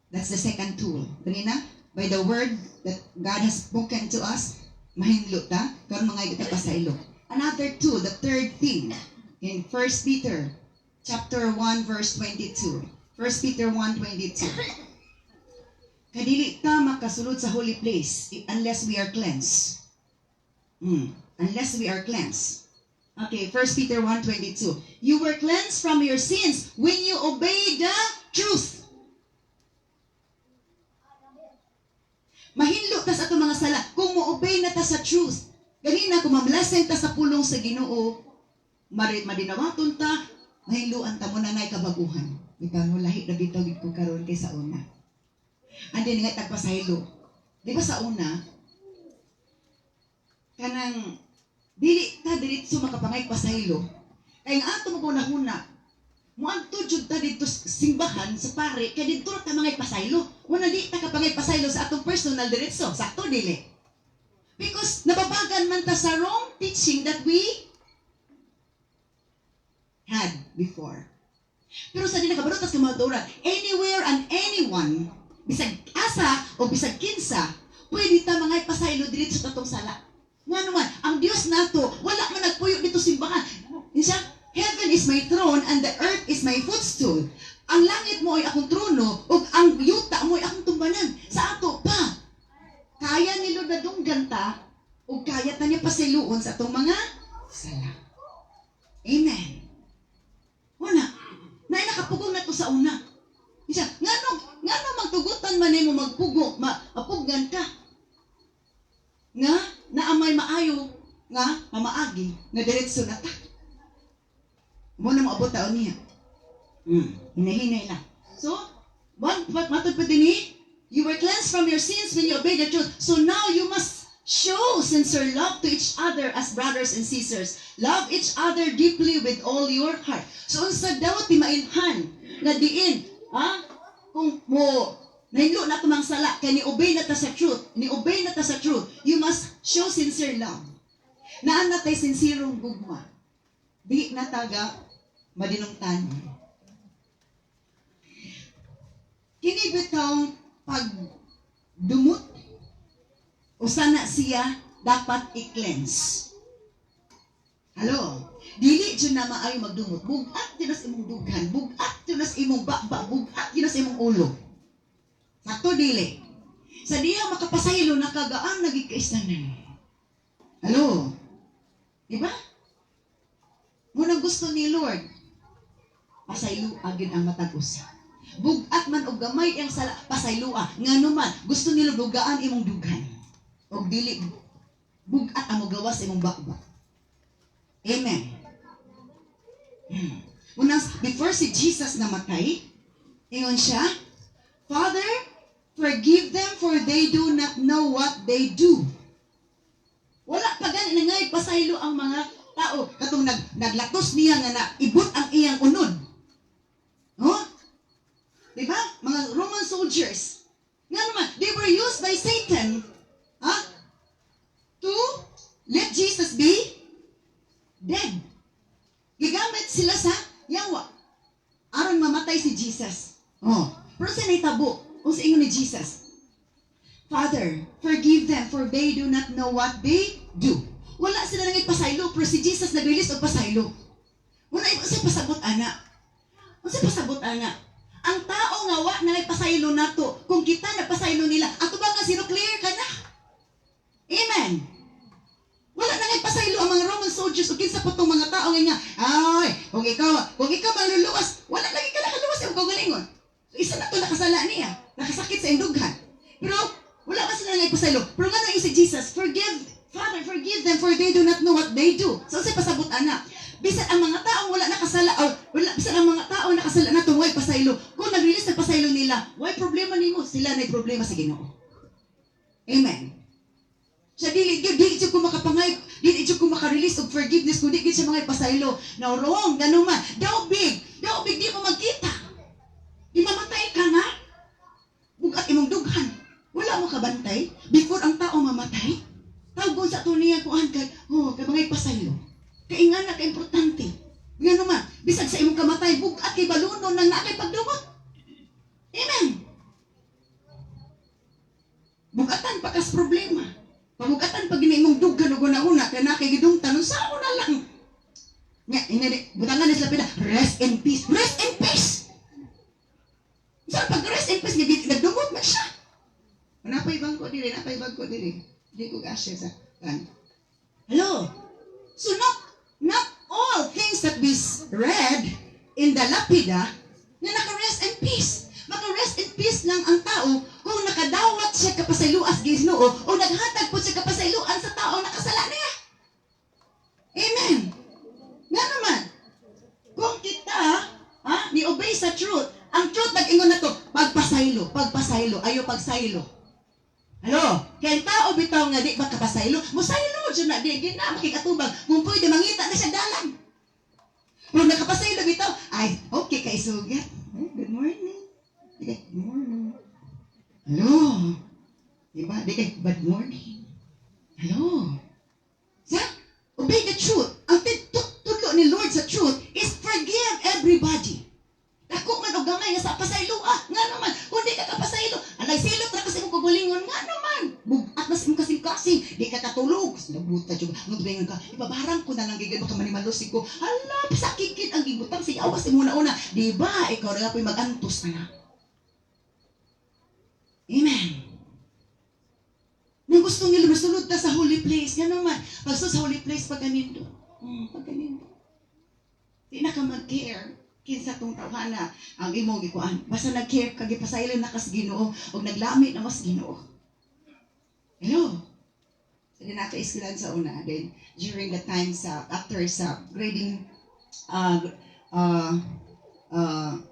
That's the second tool. Kanina, by the word that God has spoken to us, mahinlo ta, karon mga kita pasaylo. Another tool, the third thing, in 1 Peter chapter 1 verse 22. 1 Peter 1:22. Kadili ta makasulod sa holy place unless we are cleansed. Unless we are cleansed. Okay, 1 Peter 1:22. You were cleansed from your sins when you obeyed the truth. Mahinlo ta sa ato mga sala kung mo-obey na ta sa truth. Ganina kung mamlaseng ta sa pulong sa Ginoo, madinawaton ta, mahinluan ta mo na nay kabaguhan. Bitaw mo lahi na bitaw gid ko karon kay sa una. Andi nga tagpasaylo. Di ba sa una kanang dili ta diretso makapangay pasaylo. Kay nga ato mo huna. Mo adto jud ta dito simbahan sa pare kay didto ta mangay pasaylo. Wala di ta kapangay pasaylo sa atong personal diretso. Sakto dili. Because nababagan man ta sa wrong teaching that we had before. Pero sa di nakabarutas ka mga turan, anywhere and anyone, bisag asa o bisag kinsa, pwede ta mangay pasaylo diretso sa atong sala. Nga naman, ang Diyos nato, wala man nagpuyo dito simbahan. Insya, heaven is my throne and the earth is my footstool. Ang langit mo ay akong trono, ug ang yuta mo ay akong tumbanan. Sa ato pa, kaya ni Lord na dunggan ta, ug kaya ta niya pasiluon sa atong mga sala. Amen. Wala. Na nakapugong na to sa una. Isa, ngano magtugutan man nimo magpugo, mapugan ka. Nga naamay maayo nga mamaagi nga diretso na ta. Mo na maabot taon niya. Hinahinay lang. So, matod pa din you were cleansed from your sins when you obeyed the truth. So now you must show sincere love to each other as brothers and sisters. Love each other deeply with all your heart. So unsa daw ti mainhan na diin, kung mo nahilo na tumang sala kay ni-obey na ta sa truth, ni-obey na ta sa truth, you must show sincere love. Naan na tay sinserong gugma. Di na taga madinungtan. Kini bitong pagdumot o sana siya dapat i-cleanse. Halo, dili dyan na maayo magdumot. Bugat dyan sa imong dughan, bugat dyan sa imong baba, bugat dyan sa imong ulo. Sakto dili. Sa diya makapasaylo nakagaan nagikaistanan. Halo, diba? Muna gusto ni Lord, pasaylo agad ang matag-usa. Bugat man og gamay ang sala pasaylua nganuman gusto nila dugaan imong dughan og dili bugat ang gawas imong bakba. Amen. Unang before si Jesus namatay, ingon siya, Father, forgive them for they do not know what they do. Wala pa gani na ngay pasaylo ang mga tao katong naglatos niya nga na ibut ang iyang unod. Diba? Mga Roman soldiers. Nga naman, they were used by Satan to let Jesus be dead. Gigamit sila sa yawa. Aron mamatay si Jesus. Pero sa naitabo, o sa ingon ni Jesus, Father, forgive them for they do not know what they do. Wala sila nang ipasaylo, pero si Jesus nag-release og pasaylo. Wala sa pasabot ana. Sa pasabot ana. Ang tao nga wa na nagpasaylo nato. Kung kita nagpasaylo nila, ato ba nga zero clear ka na? Amen. Wala na nagpasaylo ang mga Roman soldiers o kinsa pa tong mga tao nga, ay, kung ikaw maluluwas, wala lagi ka nakaluwas yung kagalingon. So, isa na to nakasala niya. Nakasakit sa indughan. Pero wala ba sila nagpasaylo? Pero nga si Jesus, Father, forgive them for they do not know what they do. So, sa pasabot ana. Bisan ang mga taong wala nakasala o bisan ang mga taong nakasala na tungway pasaylo, kung nag-release ng pasaylo nila, why problema nimo? Sila na problema sa Ginoo. Amen. Sa dili jud ko makapangay, dili jud ko maka-release og forgiveness kun di gid sa mga pasaylo. Now wrong, ganuman. Daw big di mo magkita. Di mamatay ka na. Bugat imong dughan. Wala mo kabantay before ang tao mamatay. Tawgon sa tuniya kuan kay, kay mga pasaylo. Kaingan na ka-importante. Nga naman, bisag sa imong kamatay, bugat kay balunon nang nakay pagdumot. Amen. Bugatan pa kas problema. Pamugatan pag imong duggan o guna-una, kaya nakay gidungtan, sa ako na lang. Nga, butangan na sila pila, rest in peace. Rest in peace! Sa pag rest in peace, nagdumot na siya. Napay bangko dili. Hindi ko kasya sa kan. Hello? So not all things that we read in the lapida na naka-rest in peace. Maka-rest in peace lang ang tao kung nakadawat siya kapasayloas Ginoo o naghatag po siya kapasayloan sa tao nakasala niya. Amen. Nga naman, kung kita ni-obey sa truth, ang truth nag-ingon na to, pagpasaylo, ayo pagsaylo. Ano? Kaya tao bitaw nga di ba kapasaylo? Musaylo dyan na, di na makikatubag. Kung pwede mangita na siya dalan. Kung nakapasaylo bitaw, ay, okay kay sugat. Good morning. Good morning. Hello. Diba? Di kay bad morning. Hello. Sa? Obey the truth. Ang tutlo ni Lord sa truth is forgive everybody. Dako man og gamay nga sa pasaylo nga naman kung di ka kapasaylo anay silot ra kasi mo kugulingon nga naman bugat mas imong kasing di ka katulog nabuta jud ngudbengan ka ibabarang ko na lang gigid baka manimalos ko hala sakikit ang gibutang si awas imong una di ba ikaw ra po'y magantos na. Amen. Nang gusto nila masulod ta sa holy place nga naman pagso sa holy place pagkanindo di na ka mag-care kinsa tong tawhana ang imong gikuan basta nag-care kag gipasaylo na kas Ginoo og naglami na mas Ginoo. Hello. So, din naka-eskwelahan sa una. Then, during the time after sa grading, uh,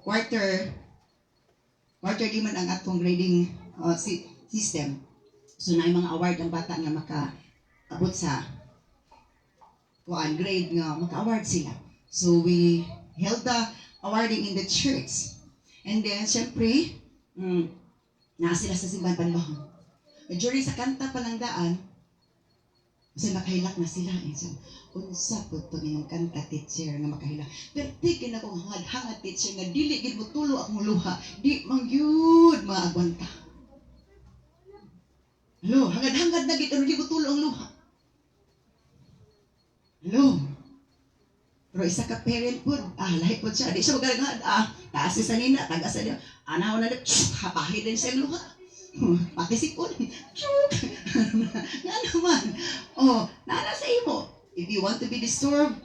quarter liman ang atong grading system. So, na mga award ang bata nga maka-abot sa grade nga maka-award sila. So, we held the awarding in the church. And then, syempre, naa sila sa simbahan panlahon. During sa kanta palangdaan, kasi makahilak na sila. So, unsa po ito inyong kanta, teacher, nga makahilak. Pero tigin akong hangad-hangad, teacher, nga dili gid mo tulo akong luha. Di mangyud maagwanta. Hello, hangad-hangad na gid, ano di mo tulo ang luha. Hello. Pero isa ka parent po, lahi po siya. Di siya magalagad, taas sa nina, taga sa niya. Anaw na, hapahi din siya ang luha. Pakisipon. Chuk! Nga naman. Nana sa imo. If you want to be disturbed,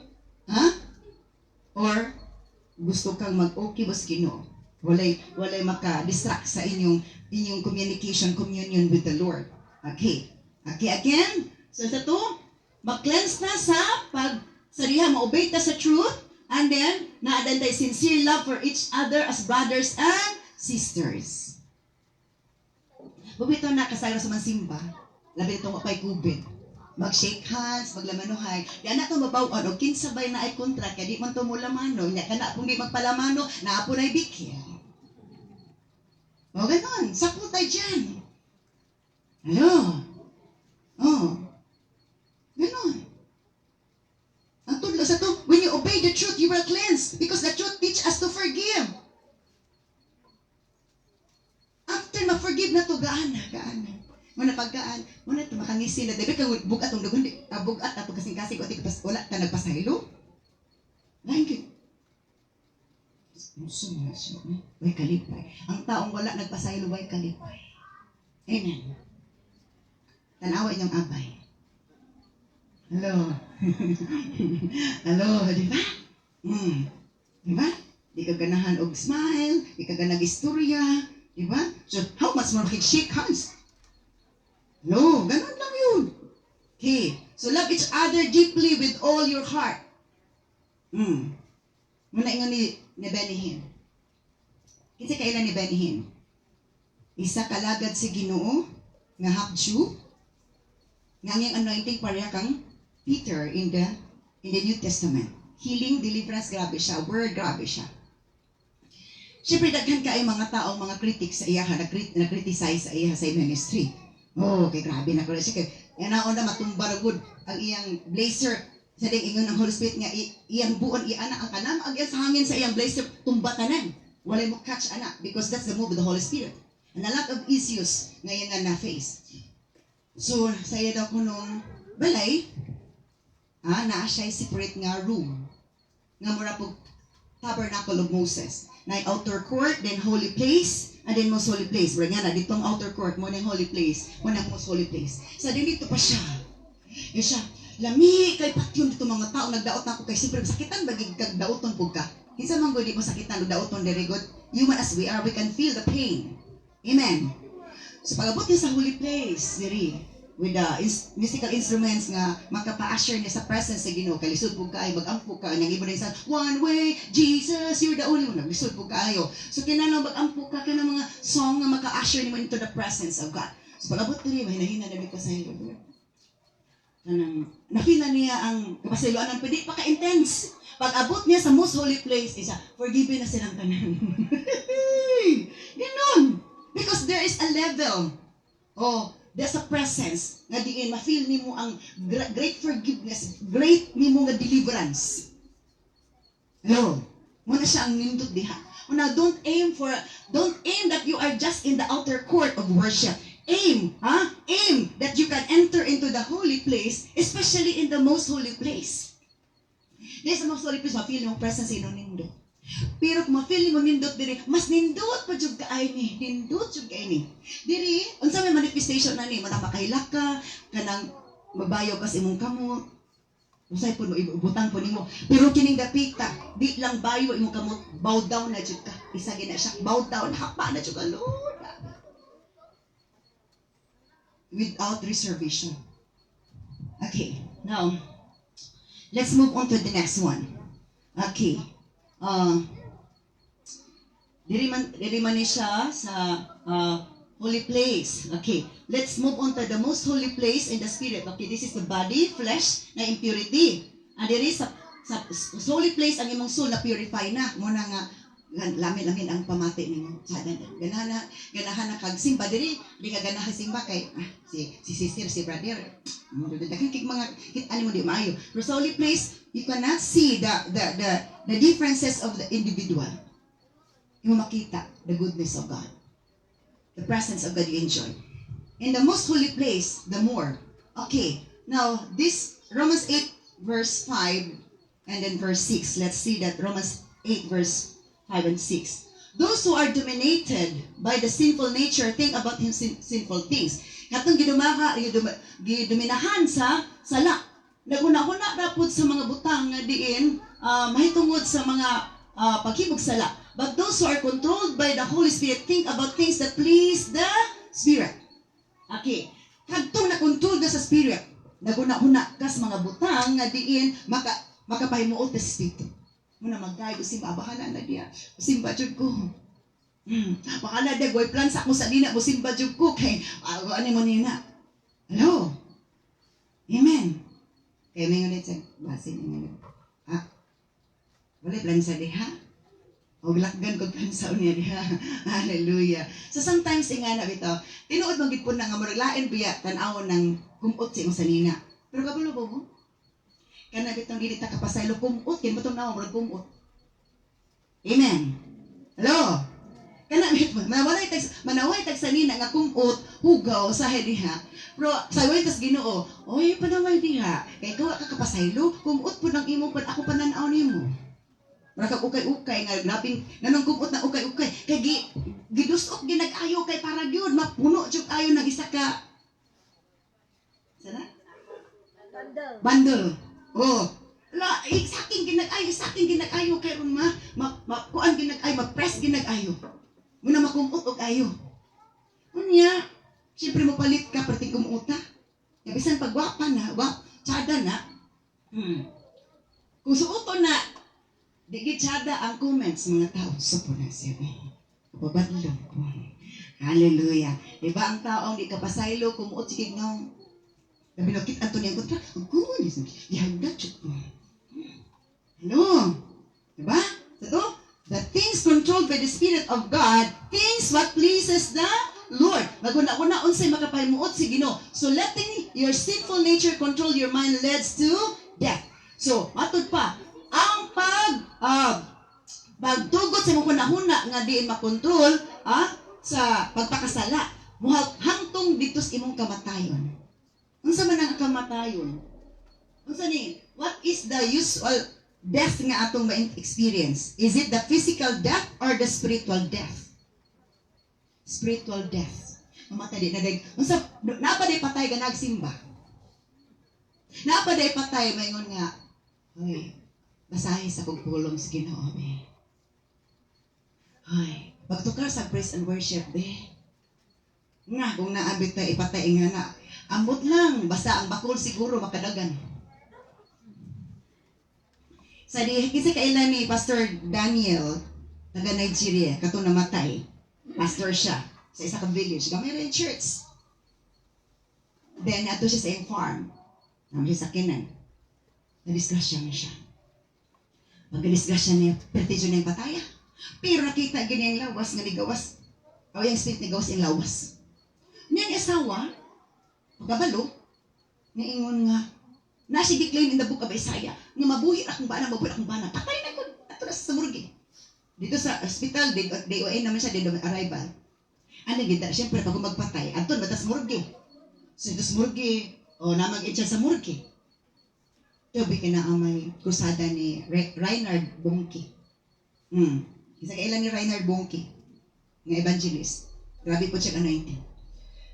or gusto kang mag-okay bas Ginoo, walay maka-distract sa inyong communion with the Lord. Okay. Okay, again. So sa to, mag-cleanse na sa diha, ma-obey ta sa truth, and then, na-identify sincere love for each other as brothers and sisters. Bubito na kasayro sa mansimba, labi itong mapay kubit. Mag-shake hands, maglamanuhay. Yan na itong mabawan, o kinsabay na ay kontra, kaya di man ito mo lamano, hindi ka na, kung di magpalamano, naapo na ibikil. O ganon, sapo tayo dyan. Hello? Ganon. Ang tudlo sa to, when you obey the truth, you will cleanse, because the truth teach us to forgive. After ma-forgive na to, gaan. Muna pagkaan, muna ito makangisin na, debe kang bugat ang dugon, bugat na pagkasing-kasing, wala ka nagpasahilo. Thank you. Way kalipay. Ang taong wala nagpasahilo, way kalipay. Amen. Tanawa inyong abay. Hello. Hello, di ba? Di ba? Di ka ganahan og smile, di ka ganag istorya, di ba? So, how much more shake hands? No, ganun lang yun. Okay. So, love each other deeply with all your heart. Muna ingon ni Benny Hinn. Kasi kailan ni Benny Hinn? Isa kalagad si Ginoo, nga half-Jew, nga ngayong anointing pareha kang Peter in the New Testament. Healing, deliverance, grabe siya. Word, grabe siya. Siyempre, daghan ka ay mga taong, mga critics sa iya, na-criticize sa iya sa ministry. Okay, grabe na ko na siya. Yan na na matumbaragod ang iyang blazer. Sa ding ingon ng Holy Spirit nga, iyang buon, iana ang kanam, ang sa hangin sa iyang blazer, tumbatanan. Walay mo catch, anak, because that's the move of the Holy Spirit. And a lot of issues ngayon nga na-face. So, saya daw ko nung balay, naa siya'y separate nga room. Nga mura po tabernacle of Moses. Na outer court, then holy place, and then most holy place. Pero nga na, ditong outer court, mo na holy place, mo na most holy place. So, din dito pa siya. Yung siya, lami kay patyon dito mga tao, nagdaot na ako kay siyempre, sakitan bagig kag daoton po ka. Kinsa man di mo sakitan, daoton, very good. Human as we are, we can feel the pain. Amen. So, pag-abot niya sa holy place, diri, with the musical instruments nga makapa-assure niya sa presence sa Ginoo, kay lisod po kayo, mag-ampo ka, nang iba rin sa one way, Jesus, you're the only one, lisod po kayo. So kinanong mag-ampo ka ng mga song nga maka-assure niyo into the presence of God. So pag-abot niya, mahina-hina na may pasahilo. Nakita niya ang kapasiluanan, pwede pa ka-intense. Pag-abot niya sa most holy place, isa, forgiven na silang tanan. Ganon. Because there is a level. There's a presence nga diin ma-feel nimo ang great forgiveness, great nimo nga deliverance. Hello. Muna siya ang nindot diha. Now don't aim that you are just in the outer court of worship. Aim that you can enter into the holy place, especially in the most holy place. There's the most holy place, ma-feel nimo presence ino nindot. Pero kung ma-feel mo nindot diri, mas nindot pa jud kaay ni, nindot jud kaay ni. Diri, unsa may manifestation na ni, manang makahilak ka, kanang mabayo ka sa imong kamot. Usay pud mo ibutang po nimo. Pero kining dapita, di lang bayo imong kamot, bow down na jud ka. Isa gina siya, bow down, hapa na jud ka, Lord. Without reservation. Okay, now, let's move on to the next one. Okay. Diri man ni siya sa holy place. Okay, let's move on to the most holy place in the spirit. Okay, this is the body, flesh, na impurity. And diri sa holy place ang imong soul na purify na. Muna nga, lamin-lamin ang pamati nimo. Ganahan na kag simba diri, di ka ganahan simba kay si sister, si brother. Daghang kig mga hit-ani mo di maayo. Pero sa holy place, you cannot see the differences of the individual. You makita the goodness of God. The presence of God you enjoy. In the most holy place, the more. Okay, now this Romans 8 verse 5 and then verse 6. Let's see that Romans 8 verse 5 and 6. Those who are dominated by the sinful nature think about him sinful things. Katong gidominahan sa sala. Naguna-una rapod sa mga butang nga diin mahitungod sa mga paghimog sala. But those who are controlled by the Holy Spirit think about things that please the Spirit. Okay. Kadtong na-control ka sa Spirit, naguna-una ka sa mga butang nga diin makapahimuot sa Espiritu. Muna magkaya, simba, bahala na diya. Simba jud ko. Bahala na, goy plan sa ako sa dina, simba jud ko. Kay, ano mo nina? Hello? Amen. Kaya may ngunit sa basin nga. Ha? Wala plan sa diha? O lakgan ko plan sa unya diha. Hallelujah. So sometimes nga na bitaw, tinuod magid po na nga maraglain biya tan-awon ng kumot sa imong sanina. Pero kabalo ba mo? Kana bitong dili ta kapasaylo kumot kin batong nawa murag kumot. Amen. Hello. Kana mit manaway tag sanina nga kumot hugaw sa diha. Pero sayoy tas Ginoo, oy panaway diha. Kay kawa ka kapasaylo kumot pud ang imo pud ako panan-aw nimo. Mura ukay-ukay nga grabing nanong kumot na ukay-ukay kay gidusok ginag-ayo kay para gyud mapuno jud ayo nag isa ka. Sana? Bundle. Oh, saking ginag-ayo kay ron kuan ginag-ayo, ma-press ginag-ayo. Muna makumot og ayo. Unya, siyempre mo palit ka perting kumuta. Ya bisan pagwapa na, tsada na. Kung suoton na di tsada ang comments mga tao sa siya. Babadlong ko. Hallelujah. Diba ang taong di kapasaylo kumuot sige ngong binukit Antonio kontra, ang kunis, ihagdat siya po. Ano? Diba? So, the things controlled by the Spirit of God, things what pleases the Lord. Maguna-una unsay makapahimuot si Ginoo. So, letting your sinful nature control your mind leads to death. So, matod pa, ang pagtugot sa mga hunahuna nga diin makontrol sa pagpakasala, hangtong dito sa imong kamatayon. Unsa man ang kamatayon? Unsa ni? What is the usual death nga atong ma-experience? Is it the physical death or the spiritual death? Spiritual death. Mamatay di na dag. Unsa napaday patay ga nagsimba? Napaday patay mayngon nga, hoy, basahi sa pagpulong sa Ginoo be. Hoy, pagtukar sa praise and worship be. Nga kung naabit ta ipatay nga na ambot lang, basta ang bakol siguro makadagan. Sa kasi kailan ni Pastor Daniel, taga Nigeria, katong namatay. Pastor siya sa isa ka village, gamay rin church. Then ato siya sa farm. Namin siya sa kinan. Na-disgrasya na siya. Pag-disgrasya niya, pertisyon niya yung pataya. Pero nakita ganyan yung lawas nga ligawas. O yung spirit ni gawas yung lawas. Niyang asawa, pagkabalo, niingon nga, nasi declared in the book of Isaiah, nga mabuhi akong bana, patay na ko, ato na sa murgi. Dito sa hospital, DOA naman siya, dito arrival. Ano ganda, siyempre, pag magpatay, ato na tas murgi. So, sa murgi, o namag siya sa murgi. Tobi ka na ang may krusada ni Reinhard Bonnke. Isa kailan ni Reinhard Bonnke, nga evangelist. Grabe po siya anointing.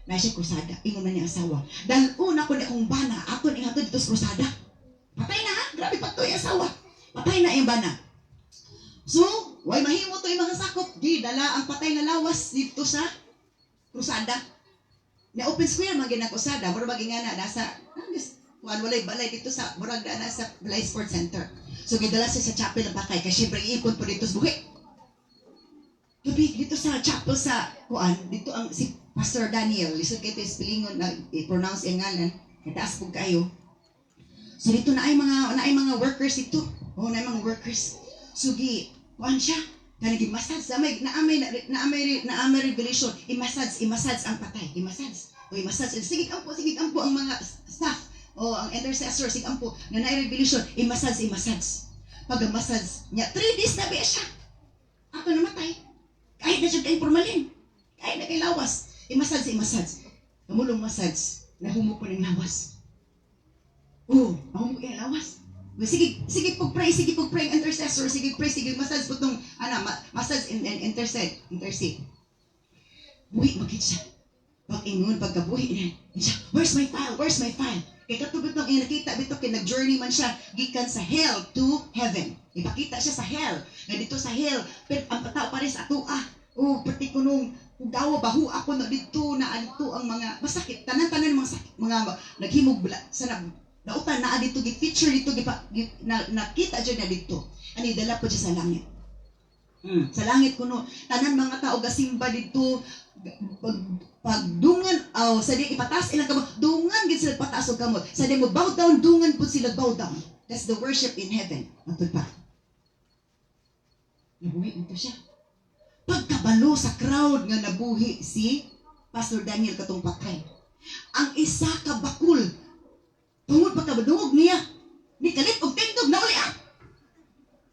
Na siya krusada, ingon na niya asawa. Dahil una ko na akong bana, ako ni hatod dito sa krusada. Patay na ha? Grabe pa ito yung asawa. Patay na yung bana. So, way mahimo to yung mga sakop. Di, dala ang patay na lawas dito sa krusada. Na open square, mga ginakusada. Pero maging nga na, nasa, walay balay dito sa murag na sa Balay Sports Center. So gidala siya sa chapel ng Patay kay syempre iipon po dito sa buhi. Tubig dito sa chapel sa kuan, dito ang si Pastor Daniel, lisod kay spellingon na i-pronounce ang ngalan, kataas po kayo. So dito na ay mga workers dito. Oh, na ay mga workers. Sugi, kuan siya. Kanang i-massage na may revelation, i-massage ang patay, i-massage. O i-massage, sige ampo ang mga staff o ang intercessor, sige ampo na revelation, i-massage. Pag-massage niya, 3 days na ba siya? Ako namatay. Kahit na siya kay formalin, kahit na kay lawas, i-massage. Kamulong massage, nahumo po ng lawas. Oh, nahumo kay lawas. Sige pag-pray ang intercessor, sige massage po itong, massage and intercede. Buhi, magkit siya. Pag-ingon, pagkabuhi niya, where's my file? Kaya katubot nung nakita bito, kaya nag-journey man siya, gikan sa hell to heaven. Ipakita siya sa hell. Nga dito sa hell, pero ang patao pa rin sa ato, pati ko nung gawa, bahu ako na dito ang mga masakit. Tanan-tanan mga naghimog sa nautan na dito, gi-feature dito, nakita dyan na dito. Ani, dala po siya sa langit. Sa langit kuno, tanan mga tao gasimba dito, pagdungan sa di ipataas ilang kamot, dungan gid sila pataas og kamot. Sa di mo bow down, dungan pud sila bow down. That's the worship in heaven. Matod pa. Nabuhi ito siya. Pagkabalo sa crowd nga nabuhi si Pastor Daniel katong patay. Ang isa ka bakul tungod pagkabadungog niya, ni kalit og tindog na uli.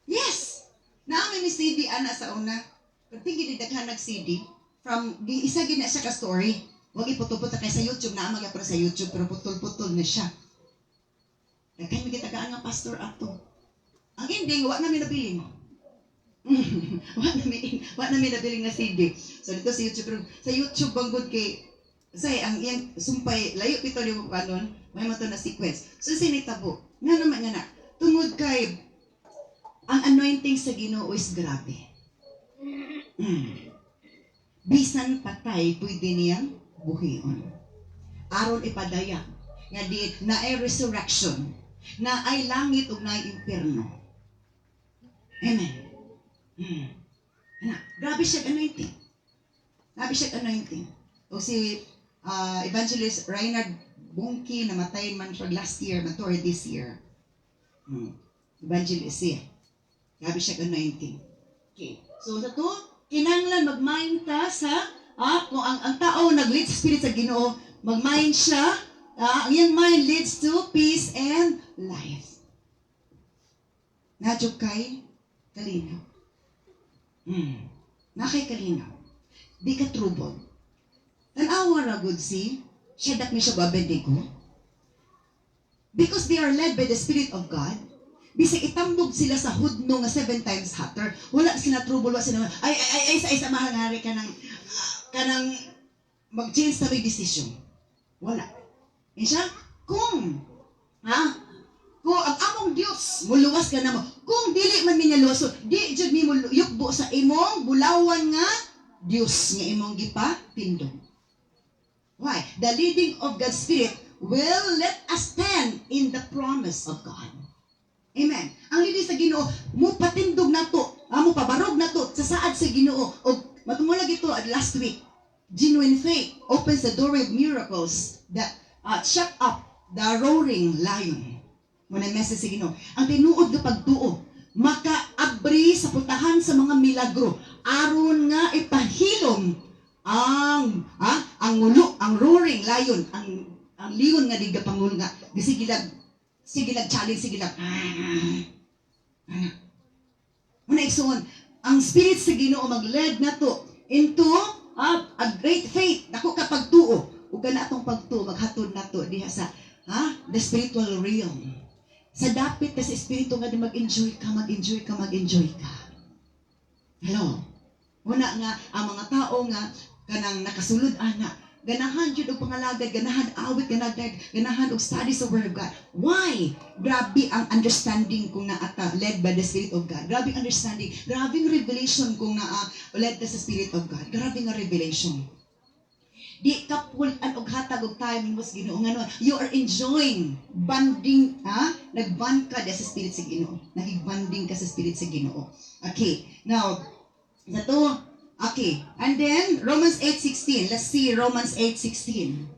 Yes. Naami ni CD ana sa una. Pagtingin ni daghan nag CD. From isa gina siya ka story. Wag iputol-putol kay sa YouTube na amag sa YouTube pero putol-putol na siya. Daghan mi gitagaan nga pastor ato. Ang ending wa na mi nabilin. wa na mi nabilin nga CD. So dito sa YouTube banggod kay say ang iyang sumpay layo pito ni mo kanon, may mato na sequence. So sinitabo. Nga naman nga na tungod kay ang anointing sa Ginoo is grabe. Bisan patay, pwede niyang buhion. Aron ipadayag nga di na ay resurrection, na ay langit ug na ay impierno. Amen. Grabe siya anointing. O si Evangelist Reinhard Bungki, namatay man siya last year, or this year. Evangelist siya. Grabe siya anointing. Okay. So sa to, kinanglan mag-mind ta sa kung ang tao nag-lead sa spirit sa Ginoo, mag-mind siya, ang iyang mind leads to peace and life. Nadyo kay kalinaw. Na kay kalinaw. Di ka trouble. Tanawa ra good si Shadrach, Meshach, Abednego. Because they are led by the Spirit of God, bisag itambog sila sa hudno nga 7 times hotter, wala sila trouble, wala sila, ay sa mahangari ka ng mag-change na may decision. Wala. Insya, kung ang among Diyos, muluwas ka na mo, kung dili man minyaluso, di jud mi yukbo sa imong bulawan nga Diyos nga imong gipatindog. Why? The leading of God's Spirit will let us stand in the promise of God. Amen. Ang leading sa Ginoo, mo patindog nato, mo pabarog nato sa saad sa Ginoo. Og matumulag ito last week. Genuine faith opens the doorway of miracles that shut up the roaring lion. Muna message sa Ginoo. Ang tinuod nga pagtuo, makaabri sa putahan sa mga milagro aron nga ipahilom ang roaring lion, ang lion nga diga pangul nga sigilag challenge, sigilag. Muna igsoon, ang spirit sa Ginoo mag-lead nato into a great faith. Nako kapag tuo, ug kana atong pagtuo maghatod nato diha sa the spiritual realm. Sa dapit sa espiritu nga di mag-enjoy ka. Hello. Muna nga ang mga tao nga kanang nakasulod ana, ganahan jud og pangalagad, ganahan awit, ganahan og study sa word of God. Why? Grabe ang understanding kung naata led by the Spirit of God. Grabe ang understanding, grabe ang revelation kung led ka sa Spirit of God. Grabe ang revelation. Di ka pulan og hatag og time mo sa Ginoo nganon. You are enjoying bonding, nagband ka sa spirit sa Ginoo. Nagig-bonding ka sa spirit sa Ginoo. Okay. Now, zato, okay. And then Romans 8:16. Let's see Romans 8:16.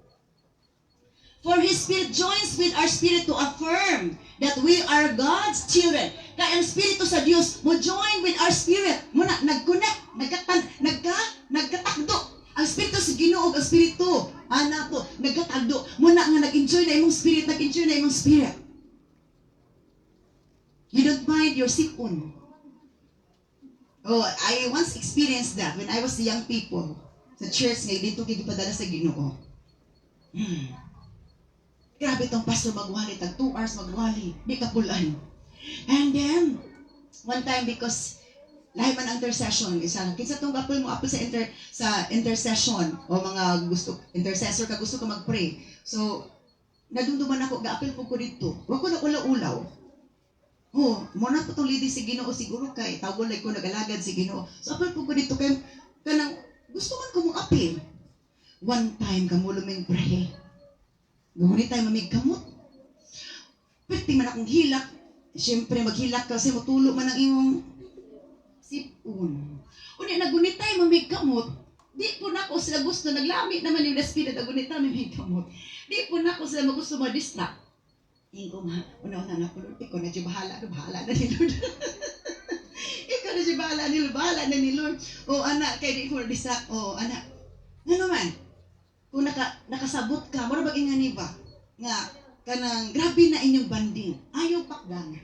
For His Spirit joins with our spirit to affirm that we are God's children. Kaya ang Espiritu sa Dios mo join with our spirit. Muna nag-connect, nagkatakdo. Ang Espiritu sa Ginoo, ang Espiritu nato nagkatakdo. Muna nga nag-enjoy na imong spirit, nag-enjoy na imong spirit. You don't mind your sipon. Oh, I once experienced that when I was young people. Sa church ngayon, dito gipadala sa Ginoo. Grabe tong pastor magwali, tag 2 hours magwali, di ka pulan. And then, one time because lahi man ang intercession, kinsa tong apple mo apple sa intercession o mga gusto intercessor ka gusto ka magpray. So, nadumduman ako gaapil ko dito. Wa ko na ulaw. Oh, mo na ko tong lady si Ginoo siguro kay tawgon like ko nagalagad si Ginoo. So, apil ko dito kay kanang gusto man ko mo apil. One time kamo luming pray. Gumunit tayo mamig kamot. Pwede man akong hilak. Siyempre, maghilak kasi matulog man ang imong sipon. Unya, nagunit tayo mamig kamot. Di po na ako sila gusto. Naglami naman yung spirit. Nagunit tayo mamig kamot. Di po na ako sila magusto ma-distract. Tingko nga, una-una na po. Ikaw na siya bahala na ni Lord. Ikaw na siya bahala na ni Lord. O anak, kaya di ko na-distract. O anak, ano man? Kung nakasabot ka, mura bagay nga ni ba? Nga, kanang grabe na inyong banding. Ayaw pakdan.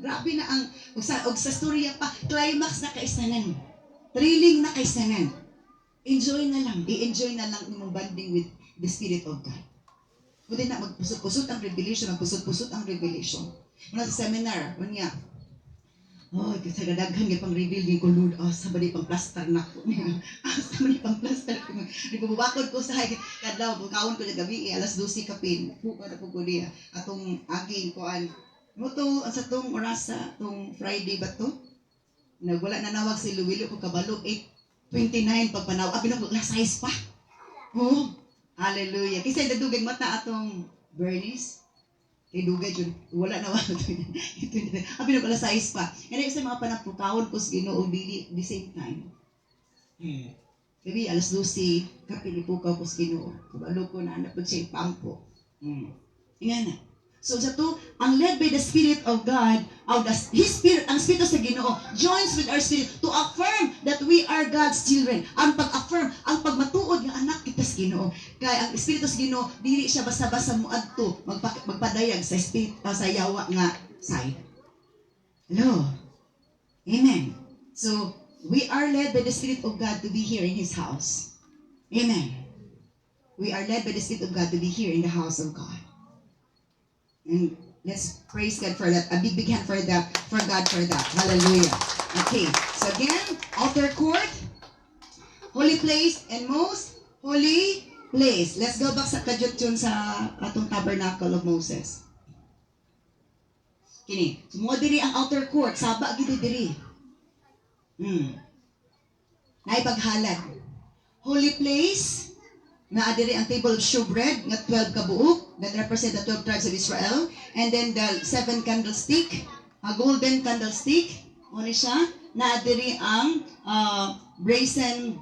Grabe na ang, og sa storya pa, climax na kaisanan. Thrilling na kaisanan. Enjoy na lang. I-enjoy na lang inyong banding with the Spirit of God. Pwede na magpusot-pusot ang revelation, magpusot-pusot ang revelation. Muna sa seminar, niya, oh, kasi kadaghan yung pang-reveal din ko, Lord, sa ba di pang-plaster na ko. Sa ba di pang-plaster ko. Di ko bubakod ko sa kadlaw, bukawon ko na gabi, alas 12 kapin. Buka na po ko niya. Atong aging koan. Mo to, sa tong orasa, tong Friday ba to? Nagwala na nawag si Luwilo ko kabalo, 8:29 pagpanaw. Abin ako, last size pa. Oh, hallelujah. Kasi dadugay mata atong Bernice. Kay dugay yun, wala na wala ito. Abi na pala size pa. Kaya sa mga panapukawon ko sa Ginoo dili the same time. Gabi alas 12 kapilipukaw ko sa Ginoo. Kabalo ko na napod siya pampo. Ingana. So sa to, ang led by the Spirit of God, His Spirit, ang Espiritu sa Ginoo, joins with our spirit to affirm that we are God's children. Ang pag-affirm, ang pagmatuod ng anak kita sa Ginoo. Kaya ang Espiritu sa Ginoo, dili siya basta-basta muadto magpadayag sa spirit sa yawa nga side. Hello. Amen. So, we are led by the Spirit of God to be here in His house. Amen. We are led by the Spirit of God to be here in the house of God. And let's praise God for that. A big hand for that, for God for that. Hallelujah. Okay. So again, altar court, holy place, and most holy place. Let's go back sa kadyot sa atong tabernacle of Moses. Kini, sumo diri ang outer court, saba gid diri. Naipaghalad. Holy place, na diri ang table of showbread nga 12 ka buok that represent the 12 tribes of Israel, and then the 7 candlestick, a golden candlestick, ano siya, na diri ang brazen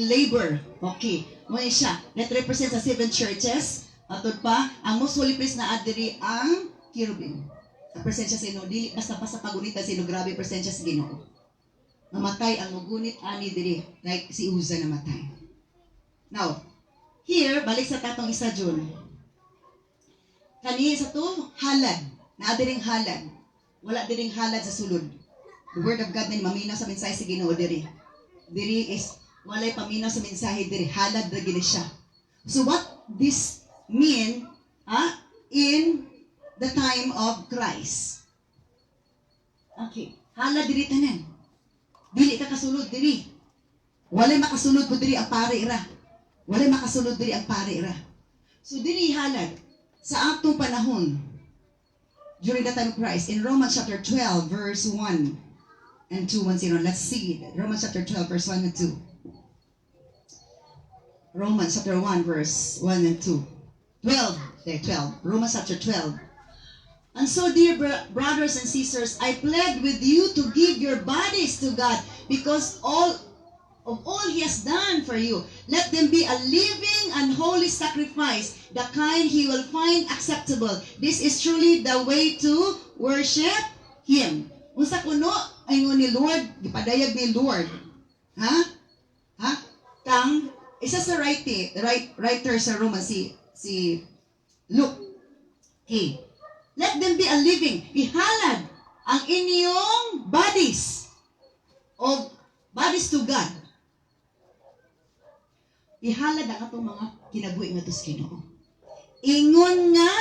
labor. Okay, ano siya, that represents the 7 churches. Atod pa, ang most holy place na diri ang cherubim. Ang presensya sa Ginoo, dili basta-basta pagunita sa Ginoo, grabe presensya sa Ginoo. Namatay ang mugunit ani diri, like si Uza namatay. Now, here, balik sa tatong isa dyan. Kani sa to, halad. Naadiring halad. Wala diring halad sa sulod. The word of God na maminaw sa mensahe sa Ginoo diri. Diri is, walay paminaw sa mensahe diri. Halad na gini siya. So what this mean in the time of Christ? Okay. Halad diri tanan. Dili ka kasulod diri. Walay makasulod po diri ang pari ra. Walay makasulod diri ang pari ra. So diri halad sa atong panahon during the time of Christ in Romans chapter 12 verse 1. and 2, 1-0. Let's see it. Romans chapter 12, verse 1 and 2. Romans chapter 1, verse 1 and 2. 12. Okay, 12. Romans chapter 12. And so, dear brothers and sisters, I plead with you to give your bodies to God because of all He has done for you. Let them be a living and holy sacrifice, the kind He will find acceptable. This is truly the way to worship Him. Unsa kuno ingon ni Lord, gipadayag ni Lord. Ha? Kang isa sa writer sa Romans si Luke. Okay. Let them be a living. Ihalad ang inyong bodies to God. Ihalad ang atong mga kinabuhi nga tos Ginoo. Ingon nga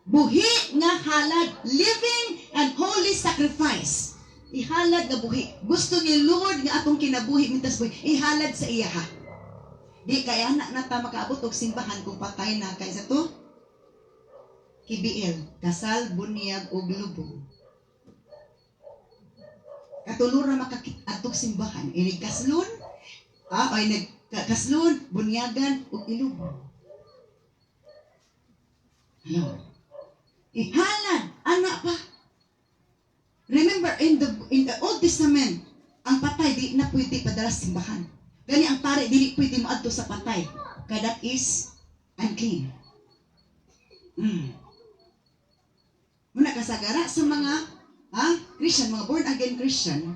buhi nga halad, living and holy sacrifice. Ihalad nga buhi. Gusto ni Lord nga atong kinabuhi mintas buhi. Ihalad sa iya ha. Di kaya na ta makaabot og simbahan kung patay na kay sa to. KBL, kasal, bunyag, ug lubong. Katulura makakitadtog simbahan. Inigkaslon, nagkaslon, bunyagan, ug ilubong. Ano? Ihalad, anak pa. Remember, in the Old Testament, ang patay di na pwede padala sa simbahan. Gani ang pare, di pwede maadto sa patay. Kaya that is unclean. Muna kasagara sa mga Christian, mga born again Christian,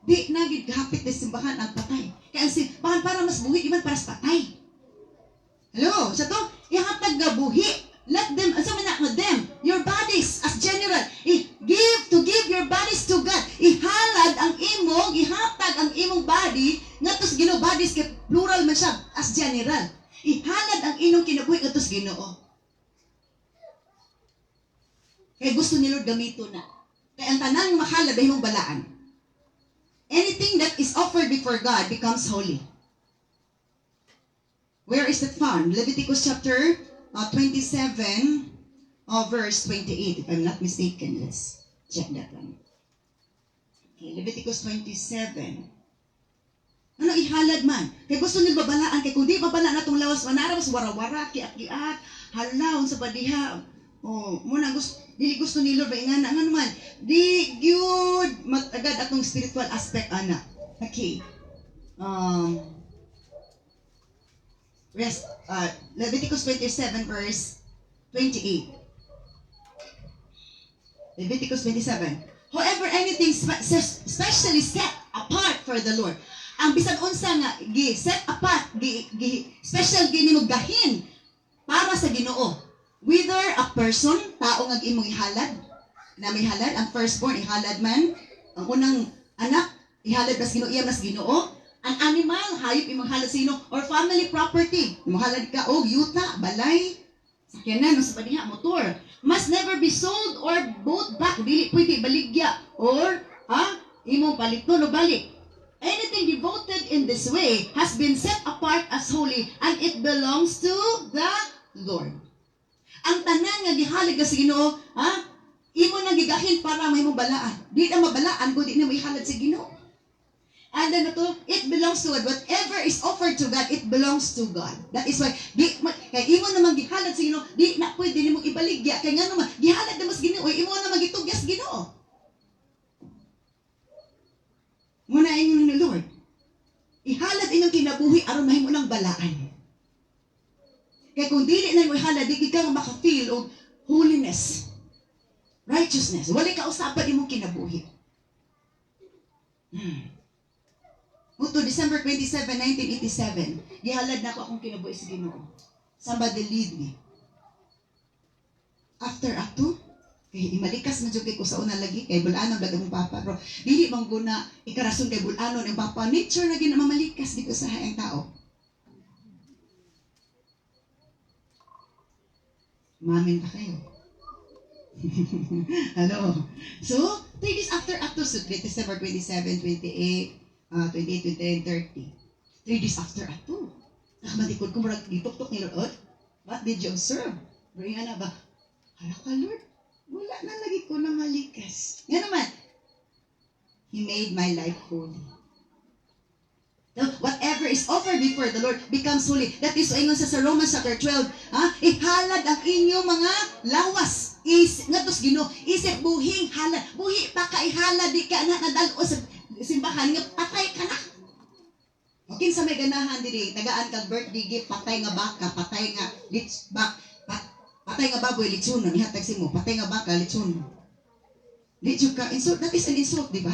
di nagid kahapit na simbahan ang patay. Kaya ang simbahan para mas buhi, iman para sa patay. Hello, sa to, ihatag nga buhi. Let them, your bodies as general, give your bodies to God. Ihalad ang imong, ihatag ang imong body, nga tos Ginoo, bodies kay plural man siya, as general. Ihalad ang inyong kinabuhi nga tos Ginoo. Kaya gusto ni Lord gamito na. Kaya ang tanang mahalad ay mong balaan. Anything that is offered before God becomes holy. Where is that found? Leviticus chapter 27, verse 28, if I'm not mistaken. Let's check that one. Okay, Leviticus 27. Ano ihalad man? Kaya gusto nila babalaan. Kaya kung di babala na itong lawas, manarawas, wara-wara, kiat-kiat, halaw sa padiha. Muna dili gusto ni Lord ba ingana nga naman. Di gyud matagad atong spiritual aspect ana. Okay. Leviticus 27 verse 28. Leviticus 27. However, anything specially set apart for the Lord. Ang bisan unsa nga set apart, special ginimo gahin para sa Ginoo. Whether a person, tao nga imong ihalad, na may halad, ang firstborn, ihalad man, ang unang anak, ihalad mas Ginoo, iya mas Ginoo, ang animal, hayop imong halad sa Ginoo, or family property, imong halad ka, yuta, balay, sakyanan, sa padiha, motor, must never be sold or bought back, dili pwede baligya, or, imong paliton o balik. Anything devoted in this way has been set apart as holy, and it belongs to the Lord. Ang tanan nga gihalig ka sa Ginoo, imo nang gigahin para may mo balaan. Di na mabalaan kung di na mo ihalad sa Ginoo. And then it belongs to God. Whatever is offered to God, it belongs to God. That is why, kaya imo naman gihalad sa Ginoo, di na pwede ni mo ibaligya. Kaya nga naman, gihalad na mas Ginoo, imo naman gitugyas Ginoo. Muna ingon ni Lord, ihalad inyong kinabuhi aron mahimo lang balaan. Kaya kung dili na mo ihalad, di ka maka-feel of holiness, righteousness. Wala ka usapan imong kinabuhi. Muto, December 27, 1987, gihalad na ako akong kinabuhi sa Ginoo. Somebody lead me. After ato, kay imalikas na jud ko sa una lagi, kay bulanon lagi mong papa. Pero dili bang guna ikarason kay bulanon ang papa. Nature na ginamamalikas dito sa hayang tao. Mamin pa kayo. Hello. So, 3 days after so December 27, 28, 28, 29, 30. 3 days after ato. Nakamatikod ko, marag itok-tok ni Lord. What did you observe? Bring na ba? Hala ka, Lord. Wala na lagi ko na malikas. Yan naman. He made my life holy. So, whatever is offered before the Lord becomes holy. That is ingon sa Romans chapter 12. Ihalad ang inyong mga lawas. Ngatos Ginoo, isip buhing halad. Buhi pa ka ihalad di ka na nadalo sa simbahan nga patay ka na. Okay, sa may ganahan diri, tagaan kag birthday gift, patay nga baka, patay nga patay nga baboy litson, ihatag si mo, patay nga baka litson. Litson ka, insult, that is an insult, di ba?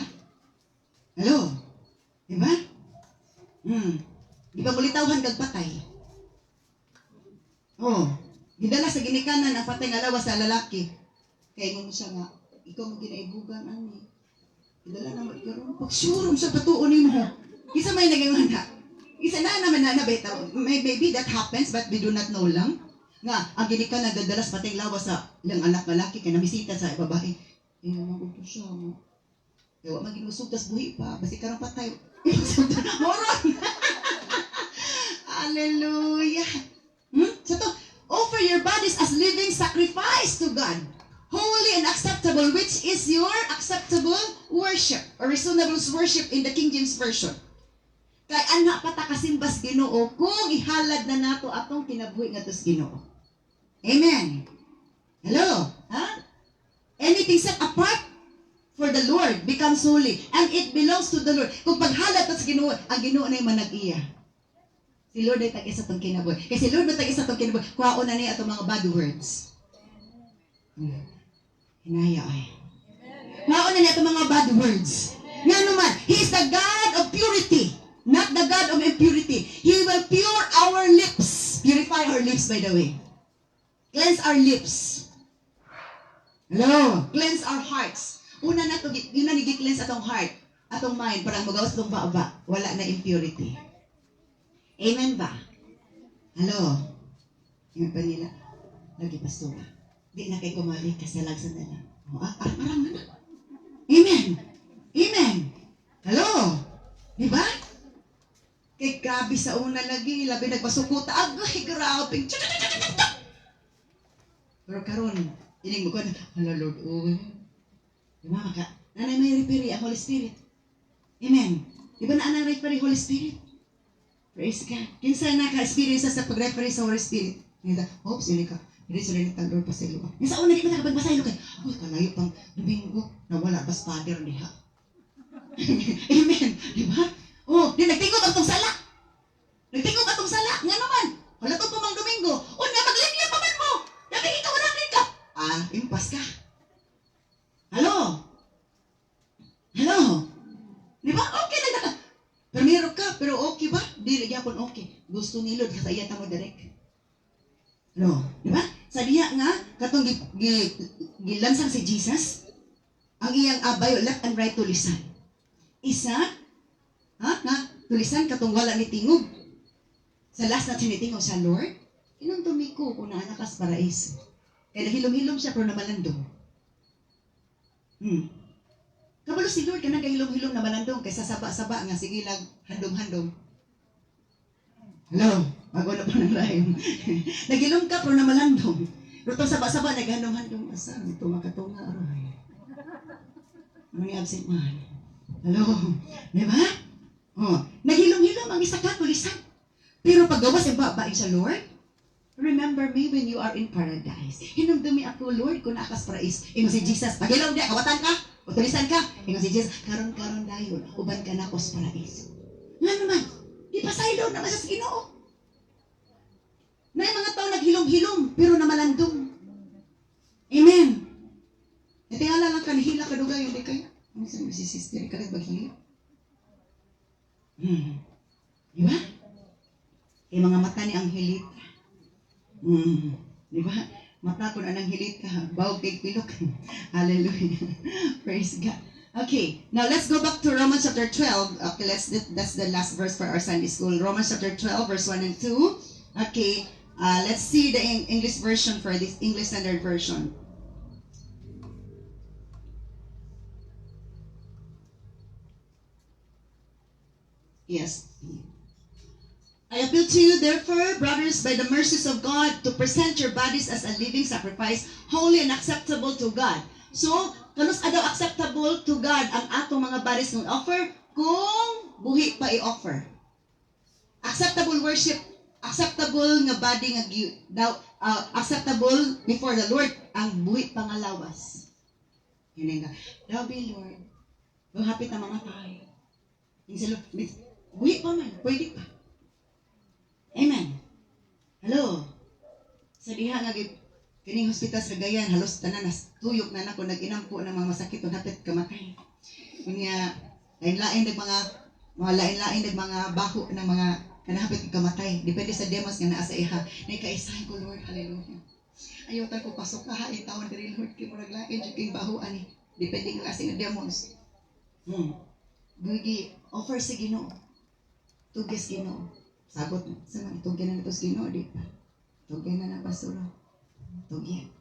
Hello? Di ba? Di ba mulitawhan kag patay? Oh, gidala sa ginikanan ang patay nga lawas sa lalaki. Kaya mo siya nga, ikaw mo ginaibugan, ani. Gidala na mo ikaroon. Pagsurom sa patuon mo. Isa may nagingana. Isa na naman na nabitaw. Maybe that happens, but we do not know lang. Nga, ang ginikanan nagdadalas patay lawas sa ilang anak lalaki kaya namisita sa babae. Naman ko siya. Kaya magilusog, tas buhi pa. Basi karang patay. Moron! Hallelujah! So to, offer your bodies as living sacrifice to God. Holy and acceptable, which is your acceptable worship. Or reasonable worship in the King James Version. Kaya anak patakasimbas Ginoo kung ihalad na nato atong kinabuhi nga tos Ginoo. Amen! Hello? Anything set apart for the Lord becomes holy. And it belongs to the Lord. Kung paghalat sa Ginoo, ang Ginoo na yung manag-iya. Si Lord ay tag-isa itong kinabuhi. Kasi Lord ay tag-isa itong kinabuhi. Kuhaon na niya itong mga bad words. Hinaya ay. Kuhaon na niya itong mga bad words. Nga naman, He is the God of purity. Not the God of impurity. He will pure our lips. Purify our lips, by the way. Cleanse our lips. Hello? Cleanse our hearts. Una na ito, yun na nag-cleanse atong heart, atong mind, parang magawas itong baaba. Wala na impurity. Amen ba? Hello? Amen pa nila. Lagi pastora. Di na kayo kumalik kasi lagsan na lang. Parang na. Amen. Amen. Hello? Diba? Kay grabe sa una lagi, labi nagpasukuta. Agay, grabe. Pero karon, ining mo ko na, hala Lord, diba maka, nanay may referi ang Holy Spirit. Amen. Diba na anang referi Holy Spirit? Praise God. Kinsa naka-experience sa pag-referee sa Holy Spirit? Nida, oops, yun ka. Hindi sila nitang Lord pasaylo ka. Yung sa una, di ba nakapagbasaylo ka? Kalayo pang Domingo, nawala bas Father diha. Amen. Diba? Di nagtingog ang tong sala. Nagtingog ang tong sala. Nga naman. Wala to pumang Domingo. Nga, maglinya pa man mo. Dabi ikaw na ka. Impas ka. Hello? Hello? Di ba? Okay na ka. Pero ka, pero okay ba? Di lagyan po okay. Gusto ni Lord, kasi iyata mo direct. Hello? Di ba? Sa diya nga, katong gilansang si Jesus, ang iyang abayo, left and right tulisan. Isa, nga, tulisan katong wala ni tingog. Sa last na tinitingog sa Lord, inong tumiko kung naanakas paraiso. Kaya nahilom-hilom siya pero namalandong. Kabalo si Lord ka nagahilom-hilom na malandong kaysa saba-saba nga sige lang handom-handom. Hello? Bago na pa ng rhyme. Nagilom ka pero na malandong. Pero itong saba-saba naghandom-handom. Asan? Ito makatunga. Ano ni absent man? Hello? Diba? Naghilom-hilom ang isa ka tulisan. Pero paggawas yung babae sa Lord, remember me when you are in paradise. Hinumdumi ako, Lord, kung naakas parais. Ingo si Jesus, paghilaw niya, kawatan ka, o tulisan ka. Ingo si Jesus, karon-karon dayon, uban ka na ko sa parais. Nga naman, di pa saylo naman sa Ginoo. Na yung mga tao naghilom-hilom, pero namalandong. Amen. Natingala lang ka, nihila ka dugay, hindi kayo. Ano sa mga sister, ka rin maghilom? Di ba? Kaya mga mata ni Angelita. Di ba? Mata ko na nang hilit ka. Bawag kay pilok. Hallelujah. Praise God. Okay. Now let's go back to Romans chapter 12. Okay, that's the last verse for our Sunday school. Romans chapter 12, verse 1 and 2. Okay. Let's see the English version for this English Standard Version. Yes. I appeal to you, therefore, brothers, by the mercies of God, to present your bodies as a living sacrifice, holy and acceptable to God. So, Kanus adaw acceptable to God ang atong mga bodies ng offer kung buhi pa i-offer. Acceptable worship, acceptable nga body nga acceptable before the Lord ang buhi pa nga lawas. Yun nga. Dabi Lord, hapit na mga tayo. Buhi pa man, pwede pa. Amen. Hello. Sa diha nga kining hospital sa Gayan, halos tanan tuyok na nako nag-inampo ng mga masakit ug hapit kamatay. Kunya lain-lain ng mga baho ng mga kanahapit kamatay. Depende sa demos nga naa sa iha. Nay kaisahan ko Lord, hallelujah. Ayotan ko pasok ka ha tawon diri Lord kay murag lain jud kay baho ani. Depende ng klase nga demos. Gugi offer sa Ginoo. Tugis Ginoo. Sagot sa mga tugyan na tos Ginoo di pa. Tugyan na basura. Tugyan.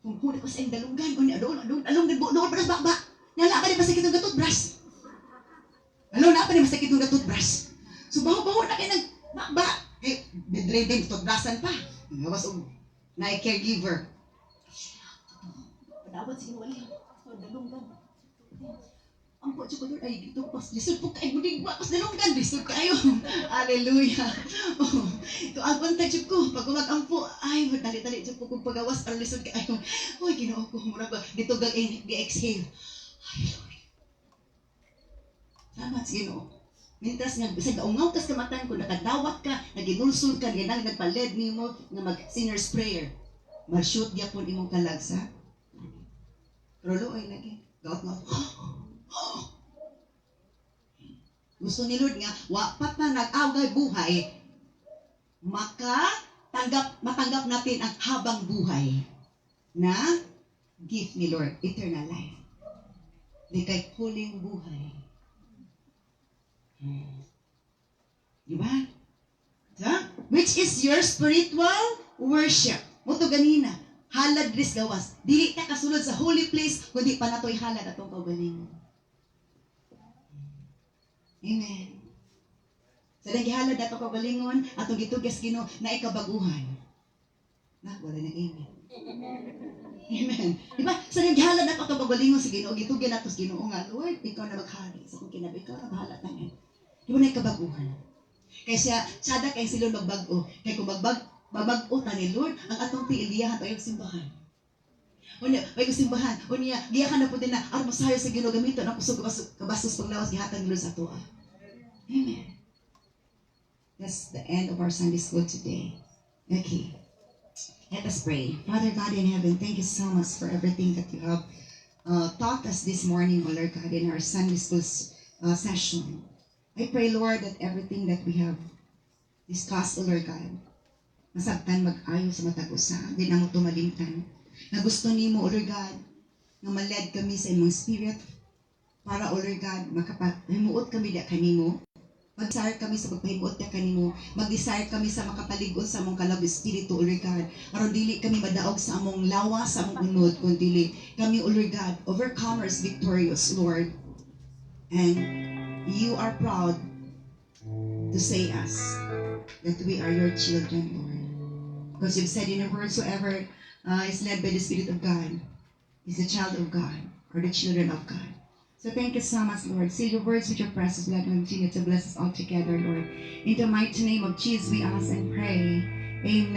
Kung kunin ko sa iyong dalunggan, kung along doon pa bakba, nala pa rin masakit ng toothbrush. Along na pa rin masakit ng toothbrush. So baho-baho na kayo bakba. Eh, bedridden, toothbrushan pa. Ngawas na-caregiver. Padawat sige wali. So, dalunggan. Ang po siya ko doon, ay dito pas, lisod po kayo, budig ba, pas dalunggan, lisod kayo. Hallelujah. Ito, agwanta siya ko, pag umagampo, ay, dali-dali siya po kung pagawas, para lisod kayo. Uy, Ginoo ko, mura ba, dito exhale. Ay, Lord. Salamat sa Ginoo. Mintas nga, bisag gaungaw kas kamatan ko, nakadawat ka, naginulsul ka, ganang nagpaled ni mo, nga mag-sinner's prayer. Mag-shoot niya po imong kalagsa. Rolo ay lagi, gaot-gaot. Gusto ni Lord nga, wapat na nag-away buhay, matanggap natin ang habang buhay na gift ni Lord, eternal life. Di kay huling buhay. Diba? So, which is your spiritual worship. Muto ganina, halad dris gawas. Dili ka kasulod sa holy place, kundi pa nato'y halad atong kaugalingon. Amen. Sa so, gihalad atong kaugalingon, atong gitugas Ginoo na ikabaguhan. Na, wala na amen. Amen. Diba? Sa gihalad atong kaugalingon sa Ginoo, gitugan natos Ginoo nga, Lord, ikaw na maghari. Sa kung kinabi, ikaw na bahala tanan. Diba na ikabaguhan? Kaya sada kay sila magbago. Kaya kung magbag-o ta ni Lord, ang atong tiiliyahan tayo simbahan. Unya, may simbahan. Unya, giyakan na po din na, masayo sa Ginoo gamiton ang kusog kabasos paglawas gihatag ni Lord sa ato. Amen. That's the end of our Sunday school today. Okay. Let us pray. Father God in heaven, thank you so much for everything that you have taught us this morning, O Lord God, in our Sunday school session. I pray, Lord, that everything that we have discussed, O Lord God, masabtan mag-ayo sa matag-usa, di na mo tumalimtan. Na gusto ni mo, O Lord God, na maled kami sa imong spirit, para, O Lord God, makapahimuot kami da kanimo, mag-desire kami sa pagpahimuot da kanimo, mag-desire kami sa makapaligon sa among kalab espiritu, O Lord God, aron dili kami madaog sa among lawa, sa among unod, kundi kami, O Lord God, overcomers, victorious, Lord. And you are proud to say us that we are your children, Lord. Because you've said in your words, whoever is led by the Spirit of God is a child of God, or the children of God. So thank you so much, Lord. Seal your words with your precious blood and continue to bless us all together, Lord. In the mighty name of Jesus, we ask and pray. Amen.